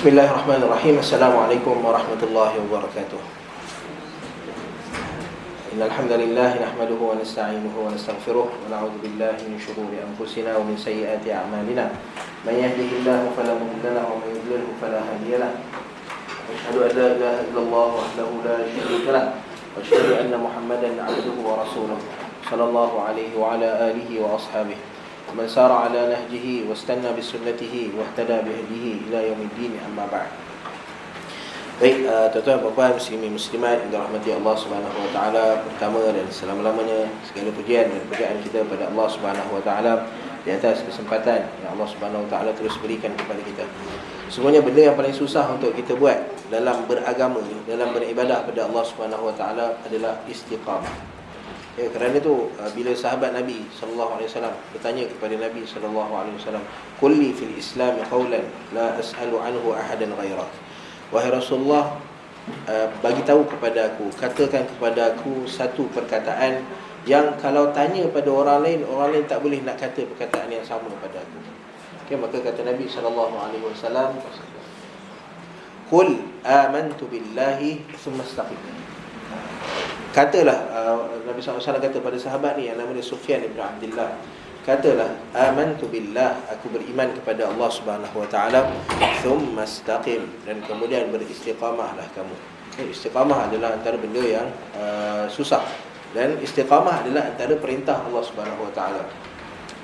Bismillahirrahmanirrahim. Assalamualaikum warahmatullahi wabarakatuh. Innal hamdalillah nahmaduhu wa nasta'inuhu wa nastaghfiruh wa na'udzu billahi min shururi anfusina wa min sayyiati a'malina. May yahdihillahu fala mudilla lahu wa may yudlilhu fala hadiya lahu. Asyhadu an la ilaha illallah wahdahu la syarika lahu wa asyhadu anna Muhammadan 'abduhu wa rasuluh sallallahu alaihi wa ala alihi wa ashabihi man sara ala nahjihi wastanna bisunnatihi wahtada bihdihi ila yaumiddin, amma ba'd. Baik, tuan-tuan dan puan muslimin muslimat yang dirahmati Allah Subhanahu wa taala, pertama dan selama-lamanya segala pujian dan pujian kita pada Allah Subhanahu wa taala di atas kesempatan yang Allah Subhanahu wa taala terus berikan kepada kita. Semuanya benda yang paling susah untuk kita buat dalam beragama, dalam beribadah pada Allah Subhanahu wa taala adalah istiqamah. Ya, kerana itu bila sahabat Nabi sallallahu alaihi wasallam bertanya kepada Nabi sallallahu alaihi wasallam, "Qulli fil Islam qawlan la as'alu anhu ahadan ghairak." Wahai Rasulullah, bagi tahu kepada aku, katakan kepada aku satu perkataan yang kalau tanya pada orang lain tak boleh nak kata perkataan yang sama pada aku. Okey, maka kata Nabi sallallahu alaihi wasallam, "Qul amantu billahi tsumma istaqim." Katalah, Nabi SAW kata pada sahabat ni yang nama dia Sufyan ibn Abdullah, katalah, amantu billah, aku beriman kepada Allah Subhanahu wa taala, thumma istaqim, dan kemudian beristiqamahlah kamu. Istiqamah adalah antara benda yang susah, dan istiqamah adalah antara perintah Allah Subhanahu wa taala.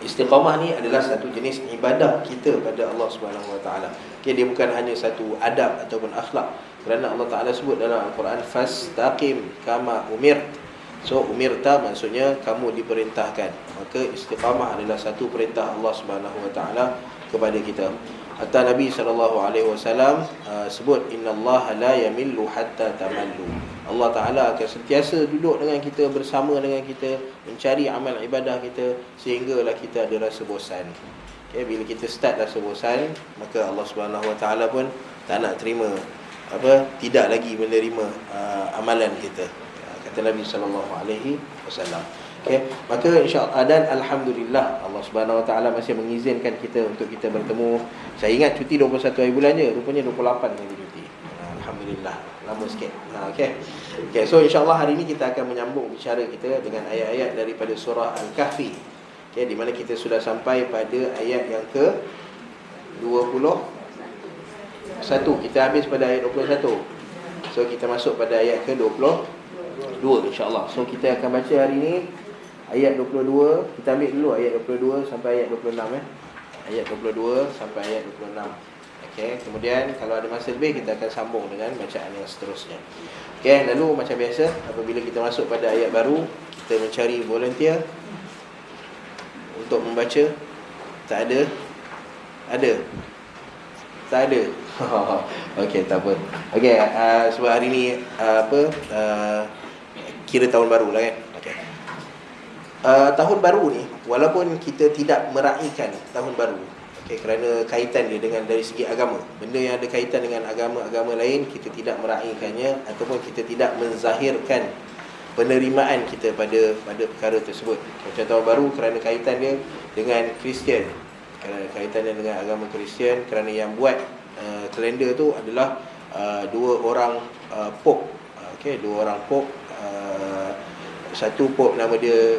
Istiqamah ni adalah satu jenis ibadah kita pada Allah Subhanahu wa taala. Okay, dia bukan hanya satu adab ataupun akhlak. Kerana Allah Ta'ala sebut dalam Al-Quran, fastaqim kama umir. So umirta maksudnya kamu diperintahkan. Maka istiqamah adalah satu perintah Allah Subhanahu wa taala kepada kita. Hatta Nabi SAW sebut, innallaha la yamillu hatta tamallu. Allah Ta'ala akan sentiasa duduk dengan kita, bersama dengan kita, mencari amal ibadah kita sehinggalah kita ada rasa bosan. Okay, bila kita start rasa bosan, maka Allah Subhanahu wa taala pun tak nak terima, tidak lagi menerima amalan kita, kata Nabi sallallahu alaihi wasallam. Okey, maka insya-Allah dan alhamdulillah Allah Subhanahu wa taala masih mengizinkan kita untuk kita bertemu. Saya ingat cuti 21 hari bulan je, rupanya 28 hari cuti. Alhamdulillah, lama sikit. Okey, so insya-Allah hari ini kita akan menyambung bicara kita dengan ayat-ayat daripada surah Al-Kahfi. Okey, di mana kita sudah sampai pada ayat yang ke 21. Kita habis pada ayat 21. So kita masuk pada ayat ke 22 insya-Allah. So kita akan baca hari ini ayat 22. Kita ambil dulu ayat 22 sampai ayat 26 Ayat 22 sampai ayat 26. Okey, kemudian kalau ada masa lebih kita akan sambung dengan bacaan yang seterusnya. Okey, lalu macam biasa apabila kita masuk pada ayat baru, kita mencari volunteer untuk membaca. Tak ada? Ada? Tak ada. Okey, tak apa. Okey, sebab hari ni kira tahun baru lah kan. Okey. Tahun baru ni, walaupun kita tidak meraihkan tahun baru, okey, kerana kaitan dia dengan dari segi agama, benda yang ada kaitan dengan agama-agama lain kita tidak meraihkannya ataupun kita tidak menzahirkan penerimaan kita pada perkara tersebut. Macam tahun baru kerana kaitan dia dengan Kristian, kerana kaitannya dengan agama Kristian, kerana yang buat kalender tu adalah dua orang Pope. Okey, dua orang Pope. Satu Pope nama dia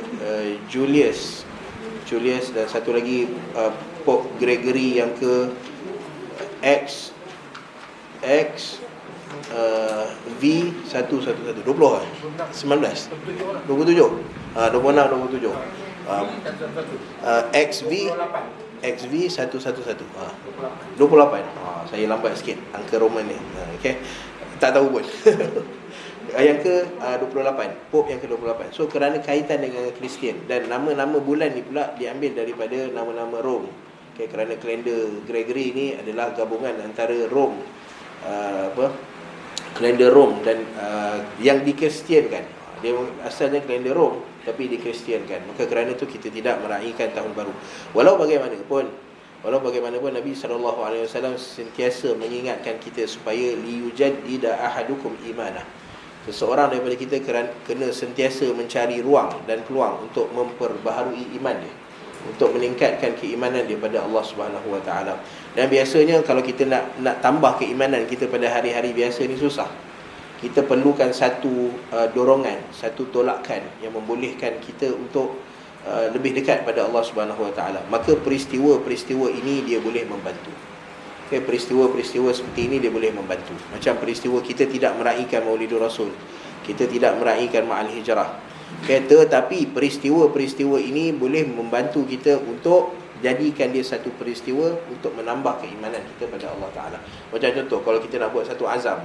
Julius, dan satu lagi Pope Gregory yang ke X V111 20 19 27 26 27 XV111 28. Saya lambat sikit angka Roman ni. Okey, tak tahu pun. Yang ke 28, Pope yang ke-28. So kerana kaitan dengan Kristian, dan nama-nama bulan ni pula diambil daripada nama-nama Rom. Okey, kerana kalender Gregory ni adalah gabungan antara Rom, kalender Rom dan yang dikristiankan. Dia asalnya kalender Rom tapi dikristiankan. Maka kerana itu kita tidak meraihkan tahun baru. Walau bagaimanapun Nabi SAW sentiasa mengingatkan kita supaya liyujaddida ahadukum imanah. Seseorang daripada kita kena sentiasa mencari ruang dan peluang untuk memperbaharui iman dia. untuk meningkatkan keimanan daripada Allah Subhanahu Wa Taala. Dan biasanya kalau kita nak tambah keimanan kita pada hari-hari biasa ni susah. Kita perlukan satu dorongan, satu tolakan yang membolehkan kita untuk lebih dekat pada Allah Subhanahu Wa Taala. Maka peristiwa-peristiwa ini dia boleh membantu. Okay, peristiwa-peristiwa seperti ini dia boleh membantu. Macam peristiwa kita tidak meraihkan Maulidur Rasul, kita tidak meraihkan Ma'al Hijrah. Okay, tetapi peristiwa-peristiwa ini boleh membantu kita untuk jadikan dia satu peristiwa untuk menambah keimanan kita pada Allah Ta'ala. Macam contoh, kalau kita nak buat satu azam,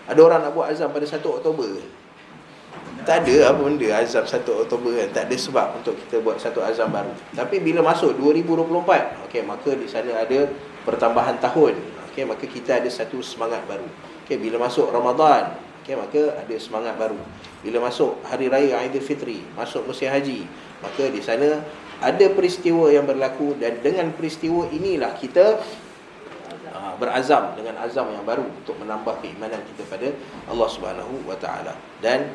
ada orang nak buat azam pada 1 Oktober. Tak ada apa benda azam 1 Oktober kan. Tak ada sebab untuk kita buat satu azam baru. Tapi bila masuk 2024, okay, maka di sana ada pertambahan tahun. Okay, maka kita ada satu semangat baru. Okay, bila masuk Ramadan, okay, maka ada semangat baru. Bila masuk Hari Raya Aidilfitri, masuk musim haji, maka di sana ada peristiwa yang berlaku. Dan dengan peristiwa inilah kita berazam dengan azam yang baru untuk menambah keimanan kita pada Allah Subhanahu Wa Taala. Dan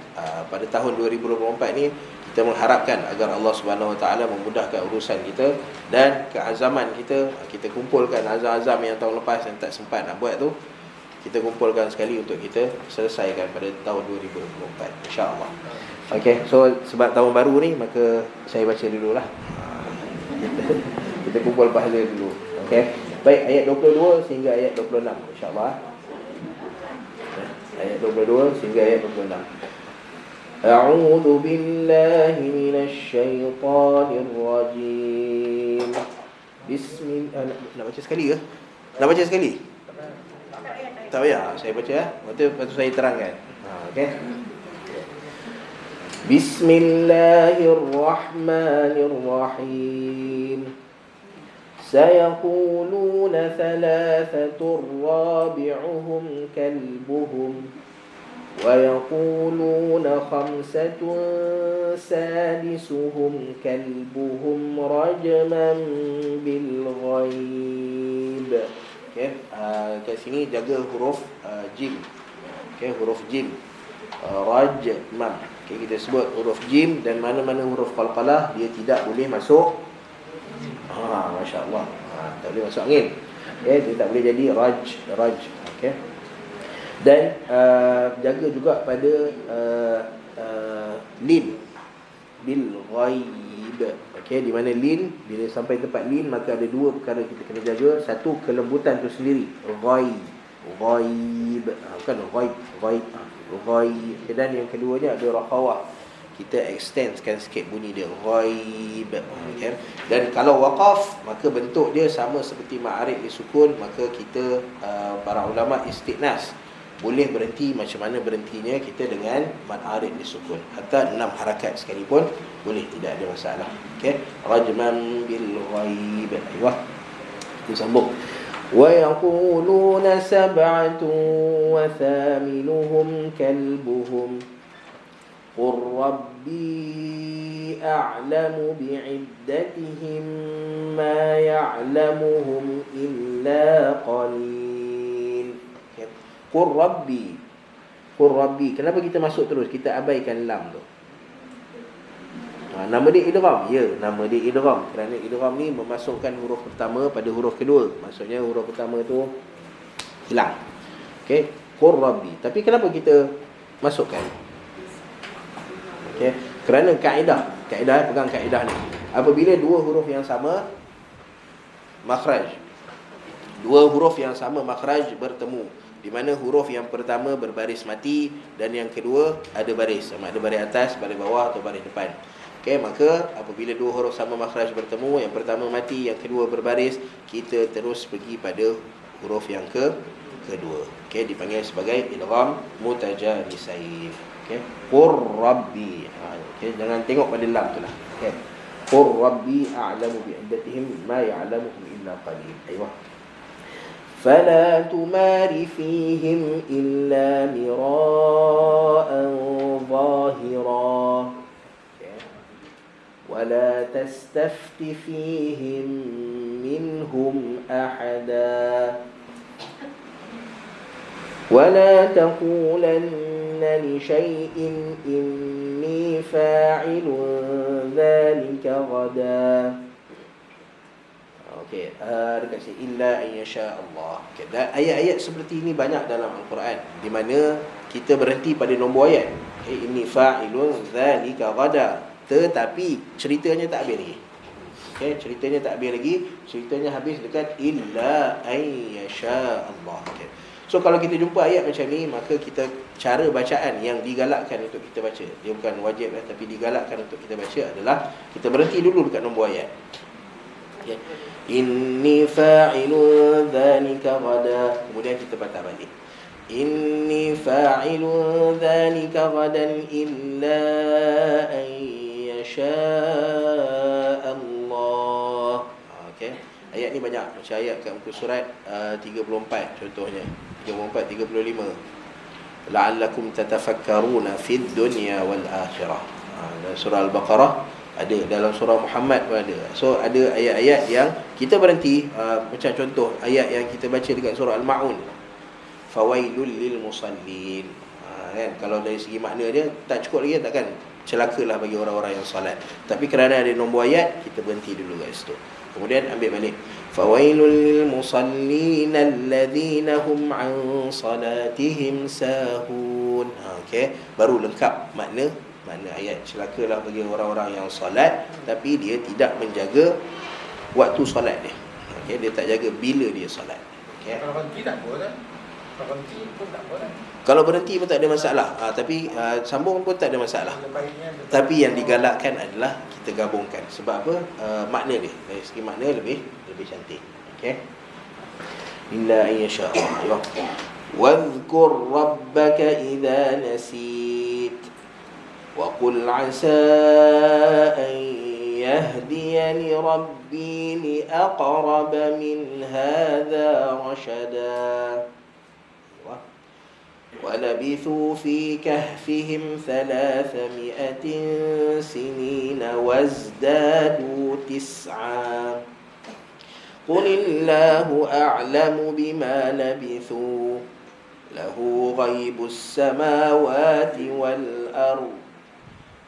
pada tahun 2024 ni kita mengharapkan agar Allah Subhanahu Wa Taala memudahkan urusan kita dan keazaman kita. Kita kumpulkan azam-azam yang tahun lepas yang tak sempat nak buat tu, kita kumpulkan sekali untuk kita selesaikan pada tahun 2024, insya-Allah. Okey, so sebab tahun baru ni maka saya baca dululah. Kita kumpul pahala dulu. Okey. Baik, ayat 22 sehingga ayat 26, insya-Allah. Ayat 22 sehingga ayat 26. A'udzu billahi minasy syaithanir rajim. Bismillah. Nak baca sekali ke? Nak baca sekali? Tak payah, saya baca ya. Lepas tu saya terangkan. Okey. Bismillahirrahmanirrahim. سيقولون ثلاثة رابعهم كلبهم ويقولون خمسة سادسهم كلبهم رجما بالغيب. Okay, kat sini jaga huruf jim. Okay, huruf jim, rajmam. Okay, kita sebut huruf jim dan mana-mana huruf qalqalah dia tidak boleh masuk. Masya Allah, tak boleh masuk angin. Okay, dia tak boleh jadi raj. Okay. Dan jaga juga pada lin bil ghaib. Okay, di mana lin, bila sampai tempat lin maka ada dua perkara kita kena jaga. Satu, kelembutan tu sendiri, ghaib, bukan ghaib. Okay, dan yang keduanya ada rakhawah, kita extendkan sikit bunyi dia, ghaib. Okay. Dan kalau waqaf maka bentuk dia sama seperti ma'arif disukun. Maka kita para ulama istiqnas boleh berhenti macam mana berhentinya kita dengan ma'arif disukun, hatta 6 harakat sekalipun boleh, tidak ada masalah. Okay, rajman bil ghaib. Ayuh, kita sambung. Wa yaquluna sab'atun wa thaminuhum kalbuhum قل ربي أعلم بعدتهم ما يعلمهم إلا قليل. قل ربي. Kenapa kita masuk terus? Kita abaikan lam tu. Nama dia idgham. Ya, nama dia idgham. Kerana idgham ni memasukkan huruf pertama pada huruf kedua. Maksudnya huruf pertama tu hilang. Okey, qur rabbi. Tapi kenapa kita masukkan? Okay. Kerana kaedah pegang kaedah ni. Apabila dua huruf yang sama makhraj, bertemu, di mana huruf yang pertama berbaris mati dan yang kedua ada baris, sama ada baris atas, baris bawah atau baris depan. Okay, maka apabila dua huruf sama makhraj bertemu, yang pertama mati, yang kedua berbaris, kita terus pergi pada huruf yang kedua. Okay, dipanggil sebagai idgham mutajanisain. Okay, qur rabbi. Okay, jangan tengok pada lam tu lah. Okay, qur rabbi a'lamu bi'iddatihim ma ya'lamuhum illa qalil. Ayuh. Fala tumari fihim illa mira'an zahira. Okay. Wala tastafti fihim minhum ahada. ولا تقولن لشيء إني فاعل ذلك غدا Okey, dekat sini illa ayyasha Allah. Okey, dan ayat-ayat seperti ini banyak dalam Al-Quran di mana kita berhenti pada nombor ayat. Okey, inni fa'ilun dzalika ghada. Tetapi ceritanya tak habis lagi. Okey, ceritanya tak habis lagi. Ceritanya habis dekat illa ayyasha Allah. Okey. So kalau kita jumpa ayat macam ni, maka kita cara bacaan yang digalakkan untuk kita baca, dia bukan wajib tapi digalakkan untuk kita baca adalah kita berhenti dulu dekat nombor ayat. Okay. Inni fa'ilun dzalika ghada. Kemudian kita patah balik. Inni fa'ilun dzalika ghadan illa an yasha Allah. Okey. Ayat ni banyak. Macam ayat kat muka surat 34 contohnya. 34, 35. La'allakum tatafakkaruna fid dunya wal akhirah. Dalam surah Al-Baqarah ada, dalam surah Muhammad pun ada. So ada ayat-ayat yang kita berhenti, macam contoh ayat yang kita baca dekat surah Al-Ma'un, fawailul lil musallin. Kan, kalau dari segi makna dia tak cukup lagi, takkan celakalah bagi orang-orang yang solat. Tapi kerana ada nombor ayat, kita berhenti dulu kat situ. Kemudian ambil balik, fawailul lil musallin alladzina hum an salatihim sahun. Okey, baru lengkap makna ayat. Celakalah bagi orang-orang yang solat tapi dia tidak menjaga waktu solat dia. Okey, dia tak jaga bila dia solat. Okey. Kalau berhenti tak boleh. Kalau berhenti pun tak boleh. Kalau berhenti pun tak ada masalah. Tapi sambung pun tak ada masalah. Tapi yang digalakkan adalah kita gabungkan. Sebab apa? Makna dia, dari segi makna lebih cantik. Okey. Illa ayyasha Allah. Wadhkur rabbaka idza nasit wa qul 'asa an yahdiyani rabbi li aqrab min hadha rashada. ولبثوا في كهفهم 300 سنين وازدادوا 9 قل الله أعلم بما لبثوا له غيب السماوات والأرض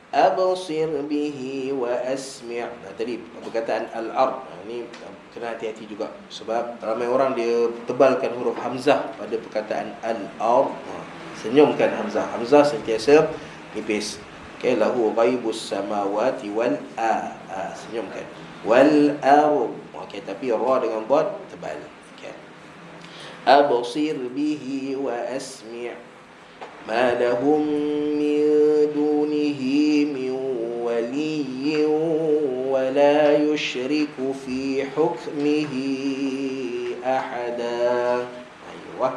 أبصر به وأسمع. Tadi perkataan al-ard ni kena hati-hati juga, sebab ramai orang dia tebalkan huruf hamzah pada perkataan al-ard, senyumkan hamzah. Hamzah sentiasa nipis. Okey, lahu ghaibus samawati wal senyumkan wal ard. Okey, tapi ra dengan dad tebal. Okey, absir bihi wa asmi' ma lahum min dunihi min waliyyin wa la yushriku fi hukmihi ahada. Ayuh.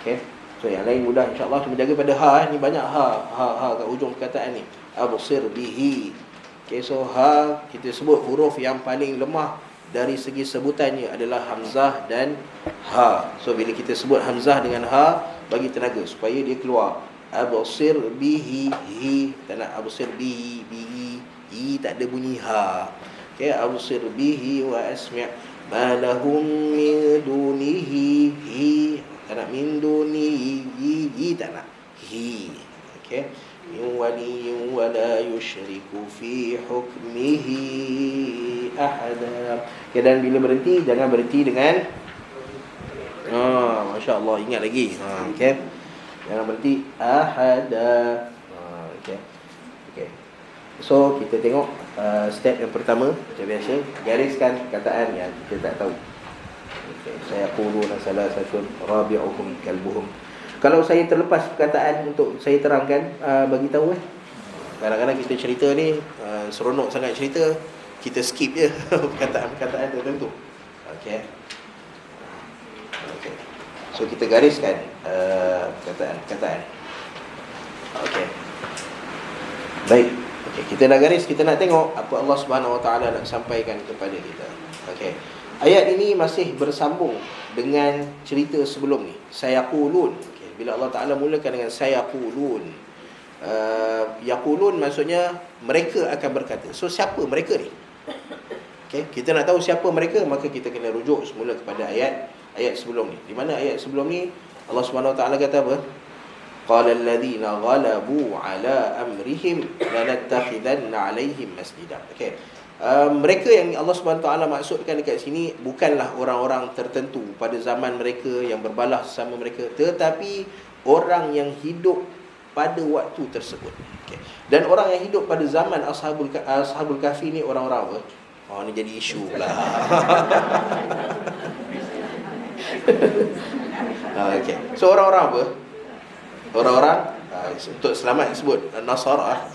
Okey. So yang lain mudah insya-Allah, cuma jaga pada ha. Ni banyak ha kat hujung perkataan ni. Absir bihi. Okey, so ha kita sebut huruf yang paling lemah dari segi sebutannya adalah hamzah dan ha. So bila kita sebut hamzah dengan ha, bagi tenaga supaya dia keluar. Absir bihi, hi, tak nak absir bihi, hi tak ada bunyi ha. Okey, absir bihi wa asmi' ma lahum min dunihi, hi, tak nak min dunihi, hi tak nak hi. Okey, min waliyyin wa la yushriku fi hukmihi ahada. Okay, dan bila berhenti jangan berhenti dengan masya-Allah, ingat lagi. Okey. Jangan berhenti ahada. Okey. Okey. So kita tengok step yang pertama macam biasa, gariskan perkataan yang kita tak tahu. Okey, saya quluna salasatun rabi'uhum kalbuhum. Kalau saya terlepas perkataan untuk saya terangkan, bagi tahu kadang-kadang kita cerita ni seronok sangat cerita, kita skip je perkataan-perkataan tertentu. Okey. Okey. So kita gariskan perkataan. Okey. Baik. Okey, kita dah garis, kita nak tengok apa Allah Subhanahu Wa Taala nak sampaikan kepada kita. Okey. Ayat ini masih bersambung dengan cerita sebelum ni. Sayaqulun. Okey, bila Allah Taala mulakan dengan sayaqulun. Yaqulun maksudnya mereka akan berkata. So siapa mereka ni? Okey, kita nak tahu siapa mereka, maka kita kena rujuk semula kepada ayat sebelum ni. Di mana ayat sebelum ni Allah Subhanahu Wa Taala kata apa? Qala alladhina ghalabu ala amrihim lanattakhidanna alaihim masjida. Okey. Mereka yang Allah SWT maksudkan dekat sini bukanlah orang-orang tertentu pada zaman mereka yang berbalah sama mereka, tetapi orang yang hidup pada waktu tersebut. Okay. Dan orang yang hidup pada zaman Ashabul Kahfi ni orang-orang apa? Oh, ni jadi isu pula. Okay. So orang-orang apa? Orang-orang untuk selamat disebut Nasara.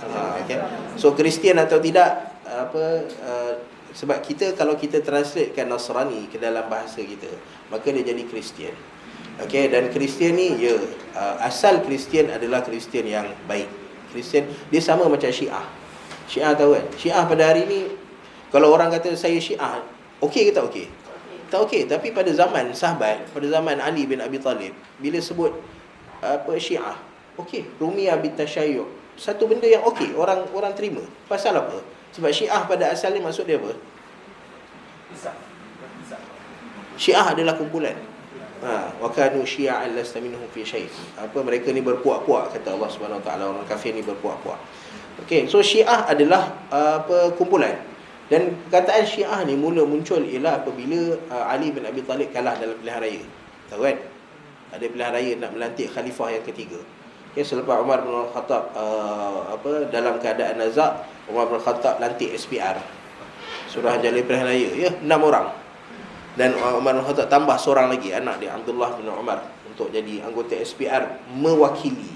Okay. So Kristian atau tidak, sebab kita kalau kita translatekan Nasrani ke dalam bahasa kita, maka dia jadi Kristian. Okay. Dan Kristian ni asal Kristian adalah Kristian yang baik. Kristian dia sama macam Syiah. Syiah tahu kan? Syiah pada hari ni, kalau orang kata saya Syiah, okey ke tak okey? Tak okey. Tapi pada zaman sahabat, pada zaman Ali bin Abi Talib, bila sebut Syiah, okey, Rumiyah bin Tashayyuh, satu benda yang okey, orang terima. Pasal apa? Sebab Syiah pada asalnya maksud dia apa? Syiah adalah kumpulan. Wa kanu syi'an lasta minhum fi syai'. Mereka ni berpuak-puak, kata Allah Subhanahu Wa Taala, orang kafir ni berpuak-puak. Okey, so Syiah adalah kumpulan. Dan perkataan Syiah ni mula muncul ialah apabila Ali bin Abi Talib kalah dalam pilihan raya. Tahu kan? Ada pilihan raya nak melantik khalifah yang ketiga. Okay, selepas Umar bin Khattab dalam keadaan nazak, Umar bin Khattab lantik SPR, surah jalur pilihan raya, 6 orang. Dan Umar bin Khattab tambah seorang lagi, anak dia Abdullah bin Umar, untuk jadi anggota SPR mewakili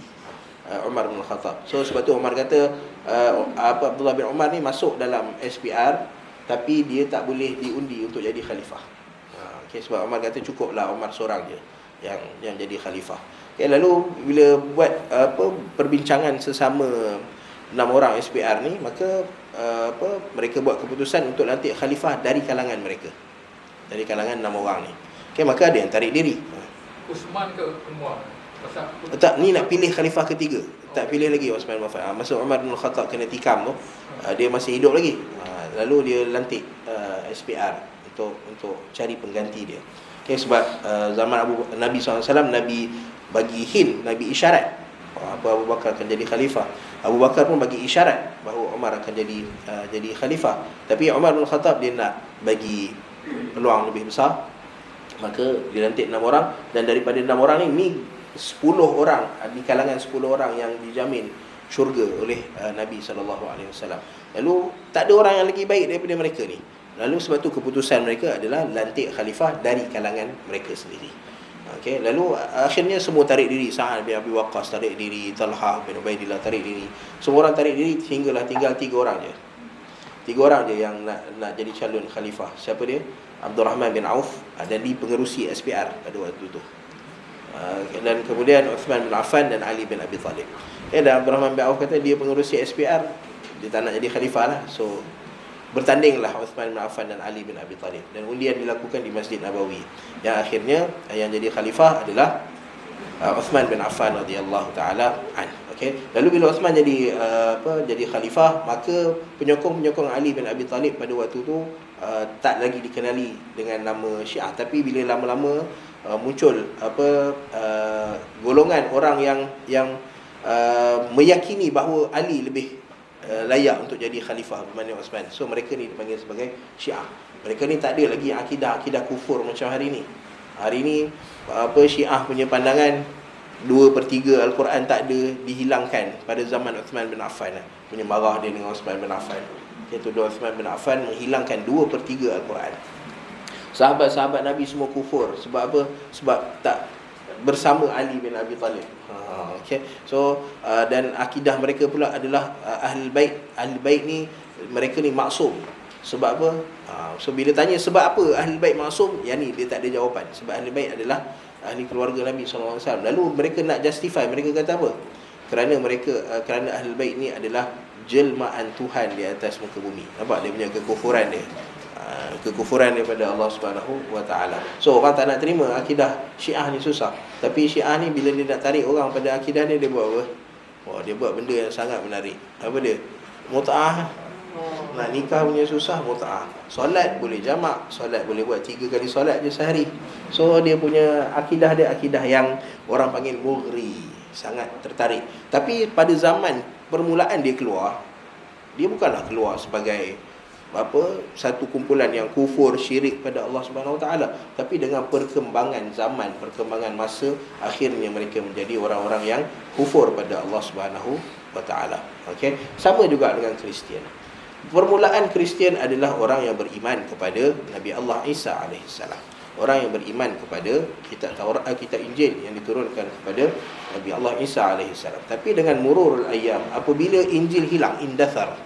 Umar bin Khattab. So sebab tu Umar kata Abdullah bin Umar ni masuk dalam SPR, tapi dia tak boleh diundi untuk jadi khalifah. Okay, sebab Umar kata cukuplah Umar seorang je yang jadi khalifah. Okay, lalu bila buat perbincangan sesama 6 orang SPR ni, maka mereka buat keputusan untuk lantik khalifah dari kalangan mereka, dari kalangan 6 orang ni. Okay, maka ada yang tarik diri. Uthman ke Umar? Tak, ni nak pilih khalifah ketiga. Tak pilih lagi Uthman bin Affan. Masa Umar bin Khattab kena tikam tu, dia masih hidup lagi. Lalu dia lantik SPR untuk cari pengganti dia. Okay, sebab zaman Nabi SAW, Nabi bagi hint, Nabi isyarat Abu Bakar akan jadi khalifah. Abu Bakar pun bagi isyarat bahawa Umar akan jadi khalifah. Tapi Umar bin Khattab dia nak bagi peluang lebih besar, maka dilantik 6 orang. Dan daripada 6 orang ni 10 orang, di kalangan 10 orang yang dijamin syurga oleh Nabi SAW. Lalu tak ada orang yang lagi baik daripada mereka ni. Lalu sebab tu keputusan mereka adalah lantik khalifah dari kalangan mereka sendiri. Okay, lalu akhirnya semua tarik diri. Sa'ad bin Abi Waqqas tarik diri, Talha bin Ubaidillah tarik diri. Semua orang tarik diri, sehinggalah tinggal 3 orang je. 3 orang je yang nak jadi calon khalifah. Siapa dia? Abdurrahman bin Auf, dan di pengerusi SPR pada waktu tu. Dan kemudian Uthman bin Affan dan Ali bin Abi Talib. Dan Abdurrahman bin Auf kata dia pengerusi SPR, dia tak nak jadi khalifah lah. So bertandinglah Uthman bin Affan dan Ali bin Abi Talib, dan undian dilakukan di Masjid Nabawi. Yang akhirnya yang jadi khalifah adalah Uthman bin Affan radhiyallahu taala an. Okey, lalu bila Uthman jadi khalifah, maka penyokong-penyokong Ali bin Abi Talib pada waktu tu tak lagi dikenali dengan nama Syiah. Tapi bila lama-lama muncul golongan orang yang meyakini bahawa Ali lebih layak untuk jadi khalifah berbanding Uthman, so mereka ni dipanggil sebagai Syiah. Mereka ni tak ada lagi akidah kufur macam hari ni. Hari ni Syiah punya pandangan 2/3 Al-Quran tak ada, dihilangkan. Pada zaman Uthman bin Affan punya marah dia dengan Uthman bin Affan, iaitu Uthman bin Affan menghilangkan 2/3 Al-Quran. Sahabat-sahabat Nabi semua kufur. Sebab apa? Sebab tak bersama Ali bin Abi Talib. Okay. So dan akidah mereka pula adalah Ahlul Bait. Ahlul Bait ni, mereka ni maksum. Sebab apa? So bila tanya sebab apa Ahlul Bait maksum, yang ni dia tak ada jawapan. Sebab Ahlul Bait adalah ahli keluarga Nabi SAW. Lalu mereka nak justify, mereka kata apa? Kerana Ahlul Bait ni adalah jelmaan Tuhan di atas muka bumi. Nampak dia punya kekufuran dia? Kekufuran daripada Allah Subhanahu Wa Taala. So orang tak nak terima akidah Syiah ni susah. Tapi Syiah ni bila dia nak tarik orang pada akidah ni, dia buat apa? Dia buat benda yang sangat menarik. Apa dia? Mut'ah. Nak nikah punya susah, mut'ah. Solat boleh jamak, solat boleh buat 3 kali solat je sehari. So dia punya akidah dia akidah yang orang panggil mughri, sangat tertarik. Tapi pada zaman permulaan dia keluar, dia bukanlah keluar sebagai satu kumpulan yang kufur, syirik pada Allah Subhanahu Wa Taala. Tapi dengan perkembangan zaman, perkembangan masa, akhirnya mereka menjadi orang-orang yang kufur pada Allah Subhanahu Wa Taala. Okey, sama juga dengan Kristian. Permulaan Kristian adalah orang yang beriman kepada Nabi Allah Isa alaihissalam. Orang yang beriman kepada kitab Taurat, kitab Injil yang diturunkan kepada Nabi Allah Isa alaihissalam. Tapi dengan mururul ayyam, apabila Injil hilang, indathar,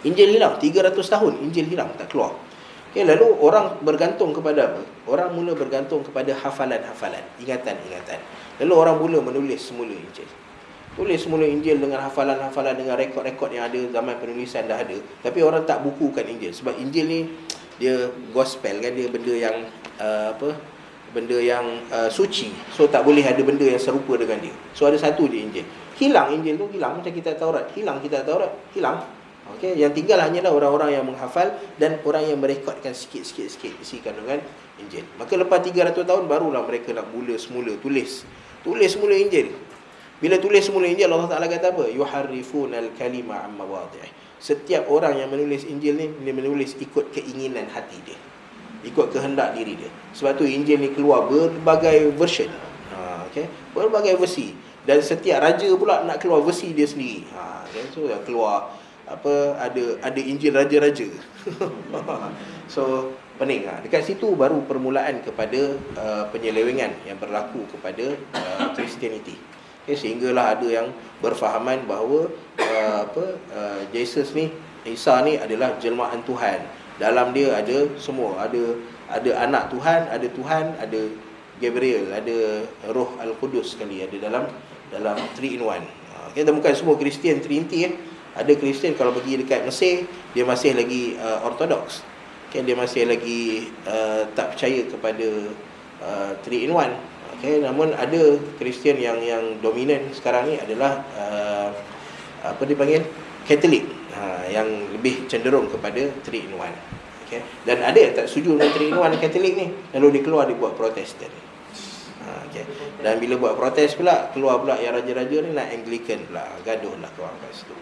Injil hilang 300 tahun, Injil hilang, tak keluar. Okay, lalu orang bergantung kepada apa? Orang mula bergantung kepada hafalan-hafalan, ingatan-ingatan. Lalu orang mula menulis semula Injil. Tulis semula Injil dengan hafalan-hafalan, dengan rekod-rekod yang ada, zaman penulisan dah ada. Tapi orang tak bukukan Injil. Sebab Injil ni dia gospel kan, dia benda yang benda yang suci. So tak boleh ada benda yang serupa dengan dia. So ada satu je Injil. Hilang Injil tu, hilang macam kitab Taurat. Hilang kitab Taurat, hilang. Okey, yang tinggal hanyalah orang-orang yang menghafal dan orang yang merekodkan sikit-sikit isi kandungan Injil. Maka lepas 300 tahun barulah mereka nak mula semula tulis semula Injil. Bila tulis semula Injil, Allah Taala kata apa? Yuharrifunal kalima amma wadhi'i. Setiap orang yang menulis Injil ni, dia menulis ikut keinginan hati dia, ikut kehendak diri dia. Sebab tu Injil ni keluar berbagai version. Okey, berbagai versi. Dan setiap raja pula nak keluar versi dia sendiri. So keluar ada Injil raja-raja. So pening. Dekat situ baru permulaan kepada penyelewengan yang berlaku kepada Kristianiti. Sehinggalah ada yang berfahaman bahawa Jesus ni, Isa ni adalah jelmaan Tuhan. Dalam dia ada semua, ada anak Tuhan, ada Gabriel, ada Roh Al-Qudus sekali, ada dalam 3 in 1. Kita bukan semua Kristian Trinity. Ada Kristian kalau pergi dekat Mesir, dia masih lagi ortodoks. Dia masih lagi tak percaya kepada 3 in 1. Namun ada Kristian yang dominan sekarang ni adalah apa dipanggil, Katolik, yang lebih cenderung kepada 3 in 1. Dan ada yang tak setuju dengan 3 in 1 Katolik ni, lalu dia keluar, dia buat Protestan. Dan bila buat protes pula, keluar pula yang raja-raja ni nak Anglican pula, gaduh lah keluar kat situ.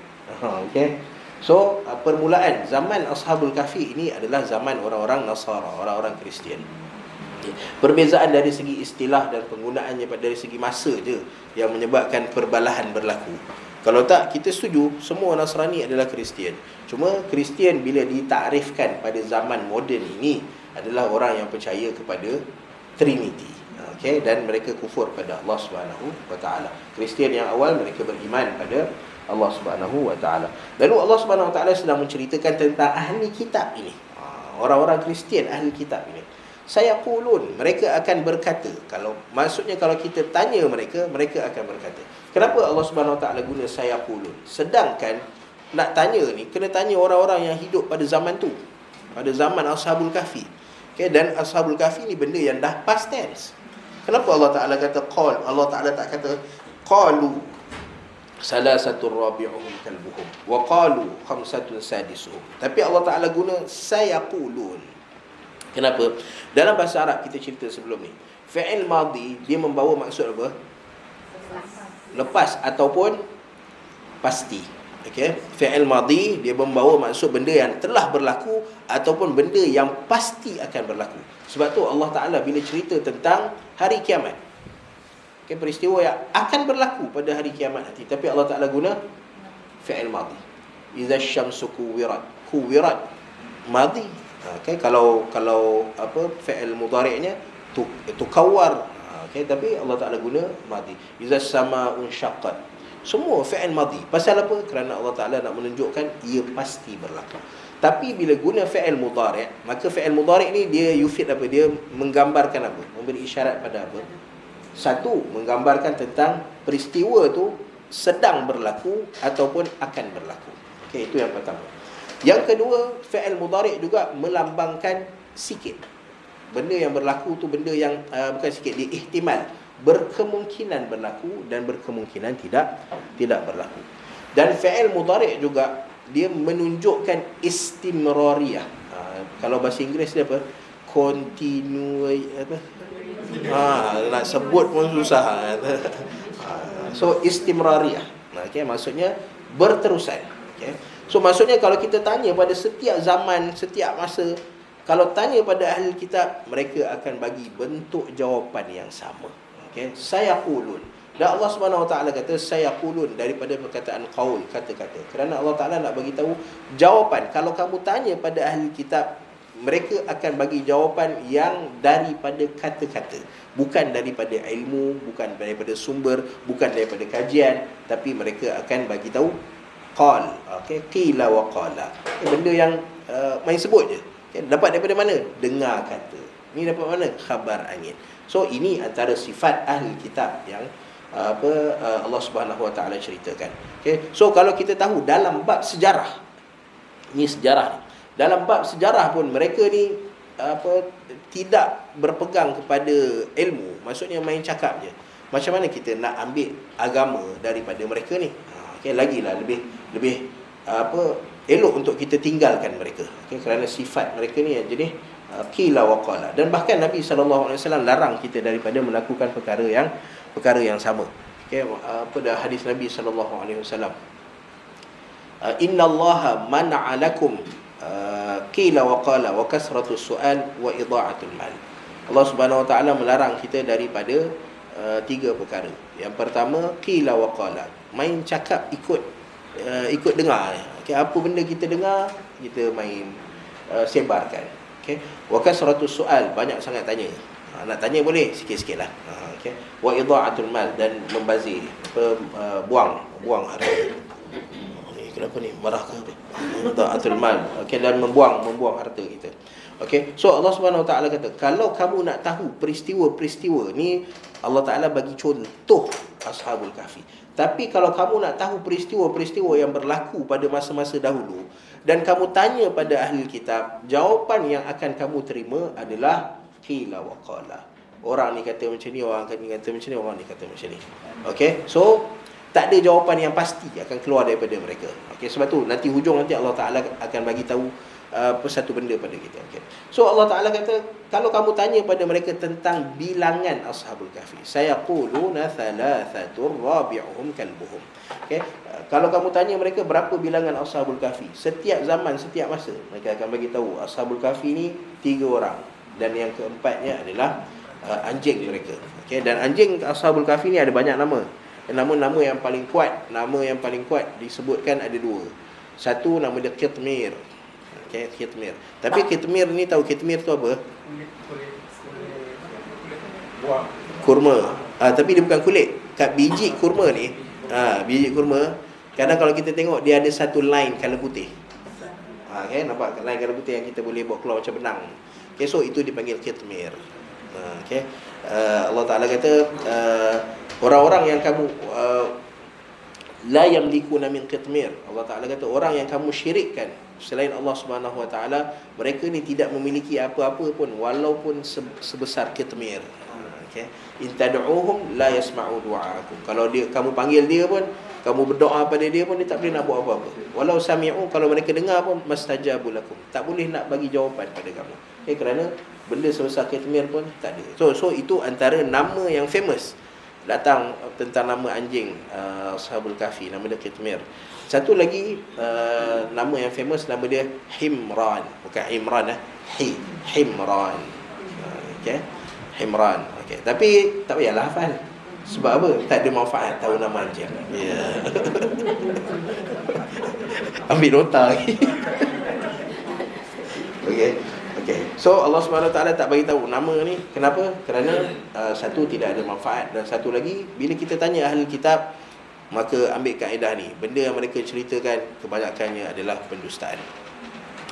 So permulaan zaman Ashabul Kahfi ini adalah zaman orang-orang Nasara, orang-orang Kristian. Perbezaan dari segi istilah dan penggunaannya dari segi masa je yang menyebabkan perbalahan berlaku. Kalau tak, kita setuju semua Nasrani adalah Kristian. Cuma Kristian bila ditakrifkan pada zaman moden ini adalah orang yang percaya kepada Trinity. Dan mereka kufur pada Allah Subhanahu Wa Taala. Kristian yang awal mereka beriman pada Allah Subhanahu Wa Taala. Lalu Allah Subhanahu Wa Taala sedang menceritakan tentang ahli kitab ini. Orang-orang Kristian ahli kitab ini. Saya qulun, mereka akan berkata. Maksudnya kalau kita tanya mereka akan berkata. Kenapa Allah Subhanahu Wa Taala guna saya qulun? Sedangkan nak tanya ni kena tanya orang-orang yang hidup pada zaman tu, pada zaman Ashabul Kahfi. Dan Ashabul Kahfi ni benda yang dah past tense. Kenapa Allah Taala kata qal? Allah Taala tak kata qalu salasatur rabi'uhum kalbuhum wa qalu khamsatun sadisuhum. Tapi Allah Taala guna sayaqulun. Kenapa? Dalam bahasa Arab kita cerita sebelum ni, fi'il madhi dia membawa maksud apa? Lepas ataupun pasti. Fi'il madhi dia membawa maksud benda yang telah berlaku ataupun benda yang pasti akan berlaku. Sebab tu Allah Ta'ala bila cerita tentang hari kiamat, peristiwa yang akan berlaku pada hari kiamat nanti, tapi Allah Ta'ala guna fi'il madhi. Iza syamsu kuwirat madhi. Kalau fi'il mudhari'nya tukawwar. Tapi Allah Ta'ala guna madhi. Iza sama'un syaqqat. Semua fi'il madhi. Pasal apa? Kerana Allah Ta'ala nak menunjukkan ia pasti berlaku. Tapi bila guna fi'il mudhari', maka fi'il mudhari' ni dia yufid apa? Dia menggambarkan apa? Memberi isyarat pada apa? Satu, menggambarkan tentang peristiwa tu sedang berlaku ataupun akan berlaku. Itu yang pertama. Yang kedua, fi'il mudhari' juga melambangkan sikit. Benda yang berlaku tu benda yang bukan sikit, dia ihtimal, berkemungkinan berlaku dan berkemungkinan tidak berlaku. Dan fi'il mudhari' juga dia menunjukkan istimrariyah. Kalau bahasa Inggeris dia apa? Nak sebut pun susah. So istimrariyah. Maksudnya berterusan. So maksudnya kalau kita tanya pada setiap zaman, setiap masa, kalau tanya pada ahli kitab, mereka akan bagi bentuk jawapan yang sama. Okey, sayaqulun. Dan Allah Subhanahu Wa Taala kata sayaqulun daripada perkataan qaul, kata-kata. Kerana Allah Taala nak bagi tahu jawapan. Kalau kamu tanya pada ahli kitab, mereka akan bagi jawapan yang daripada kata-kata, bukan daripada ilmu, bukan daripada sumber, bukan daripada kajian, tapi mereka akan bagi tahu qal, okey, qila wa qala. Benda yang main sebut je. Okay, dapat daripada mana? Dengar kata. Ni dapat mana? Khabar angin. So ini antara sifat ahli kitab yang Allah Subhanahu Wa Taala ceritakan. Okay, so kalau kita tahu dalam bab sejarah, ni sejarah ni. Dalam bab sejarah pun mereka ni tidak berpegang kepada ilmu. Maksudnya main cakap je. Macam mana kita nak ambil agama daripada mereka ni? Okay, lagilah lebih elok untuk kita tinggalkan mereka. Okay, kerana sifat mereka ni jenis qila wa qala. Dan bahkan Nabi SAW larang kita daripada melakukan perkara yang sama. Okay, pada hadis Nabi SAW, innallaha man'a lakum qila wa qala wa kasratus su'al wa idha'atul mal. Allah Subhanahu Wa Taala melarang kita daripada 3 perkara. Yang pertama, qila wa qala, main cakap ikut dengar. Okay, apa benda kita dengar, kita main sebarkan. Okay, wa kasratus su'al, banyak sangat tanya. Nak tanya boleh, sikit-sikit lah. Okay, wa idha'atul mal, dan membazir, buang harta. Kenapa ni? Marah ke? Idha'atul mal. Okay, dan membuang harta kita. Okay, so Allah Subhanahu Wa Taala kata, kalau kamu nak tahu peristiwa-peristiwa ni, Allah Taala bagi contoh Ashabul Kahfi. Tapi kalau kamu nak tahu peristiwa-peristiwa yang berlaku pada masa-masa dahulu, dan kamu tanya pada ahli kitab, jawapan yang akan kamu terima adalah qila wa qala. Orang ni kata macam ni, orang ni kata macam ni, orang ni kata macam ni. Okay, so tak ada jawapan yang pasti akan keluar daripada mereka. Okay, sebab tu nanti hujung nanti Allah Ta'ala akan bagi tahu satu benda pada kita. Okay. So Allah Ta'ala kata, kalau kamu tanya pada mereka tentang bilangan Ashabul Kahfi, sayaquluna thalathatur rabi'uhum kalbuhum. Okay. Kalau kamu tanya mereka berapa bilangan Ashabul Kahfi, setiap zaman, setiap masa, mereka akan bagi tahu Ashabul Kahfi ni 3 orang, dan yang keempatnya adalah anjing mereka. Okay. Dan anjing Ashabul Kahfi ni ada banyak nama. Nama-nama yang paling kuat, disebutkan ada 2. Satu nama dia Qitmir. Okay, Qitmir. Tapi Qitmir ni, tahu Qitmir tu apa? Buah. Kurma. Tapi dia bukan kulit. Kat biji kurma ni, biji kurma, kadang kalau kita tengok dia ada satu line color putih. Okay, nampak line color putih yang kita boleh buat keluar macam benang. Okay, so itu dipanggil Qitmir. Okay. Allah Ta'ala kata, orang-orang yang kamu la yamlikuna min qitmir. Allah Ta'ala kata, orang yang kamu syirikkan selain Allah Subhanahu Wa Ta'ala, mereka ni tidak memiliki apa-apa pun, walaupun sebesar qitmir. Okay. In tad'uhum la yasma'u du'aakum. Kalau kamu panggil dia pun, kamu berdoa pada dia pun, dia tak boleh nak buat apa-apa. Walau sami'u, kalau mereka dengar pun, mastajabu lakum, tak boleh nak bagi jawapan pada kamu. Okay, kerana benda sebesar qitmir pun tak ada. So itu antara nama yang famous datang tentang nama anjing Ashabul Kahfi, nama dia Qitmir. Satu lagi nama yang famous, nama dia Himran. Bukan Imran, Himran. Okay, Himran. Okay, tapi tak payahlah hafal. Sebab apa? Tak ada manfaat tahu nama anjing. Yeah. Ambil nota lagi. Okay. So Allah Subhanahu Wa Taala tak bagi tahu nama ni. Kenapa? Kerana satu, tidak ada manfaat, dan satu lagi, bila kita tanya ahli kitab, maka ambil kaedah ni, benda yang mereka ceritakan kebanyakannya adalah pendustaan.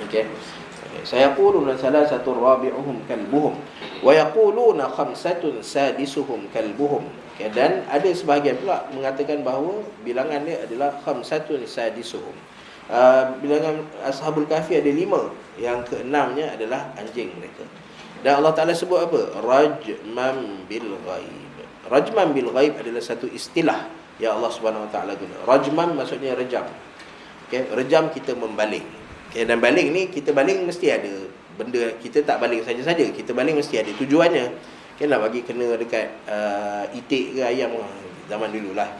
Okay. Sayaquluna salasatun rabi'uhum kalbuhum wa yaquluna khamsatun sadisuhum kalbuhum. Okay. Dan ada sebahagian pula mengatakan bahawa bilangan dia adalah khamsatun sadisuhum. Bilangan Ashabul Kahfi ada 5, yang keenamnya adalah anjing mereka. Dan Allah Ta'ala sebut apa? Rajman bil ghaib. Rajman bil ghaib adalah satu istilah yang Allah Subhanahu Wa Ta'ala guna. Rajman maksudnya rejam. Okay? Rejam, kita membaling. Okay? Dan baling ni, kita baling mesti ada benda. Kita tak baling saja-saja, kita baling mesti ada tujuannya. Okay? Nak bagi kena dekat itik ke ayam. Zaman dulu lah,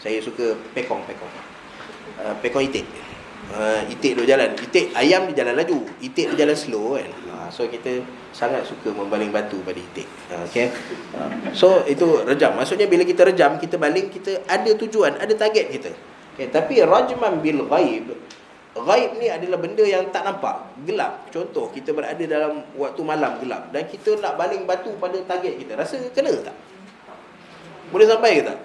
saya suka pekong itik. Itik duk jalan, itik ayam dia jalan laju, itik dia jalan slow kan. So kita sangat suka membaling batu pada itik. Okay. So itu rejam. Maksudnya bila kita rejam, kita baling, kita ada tujuan, ada target kita. Okay. Tapi rajman bil ghaib, ghaib ni adalah benda yang tak nampak, gelap. Contoh, kita berada dalam waktu malam gelap dan kita nak baling batu pada target kita. Rasa kena tak? Boleh sampai ke tak?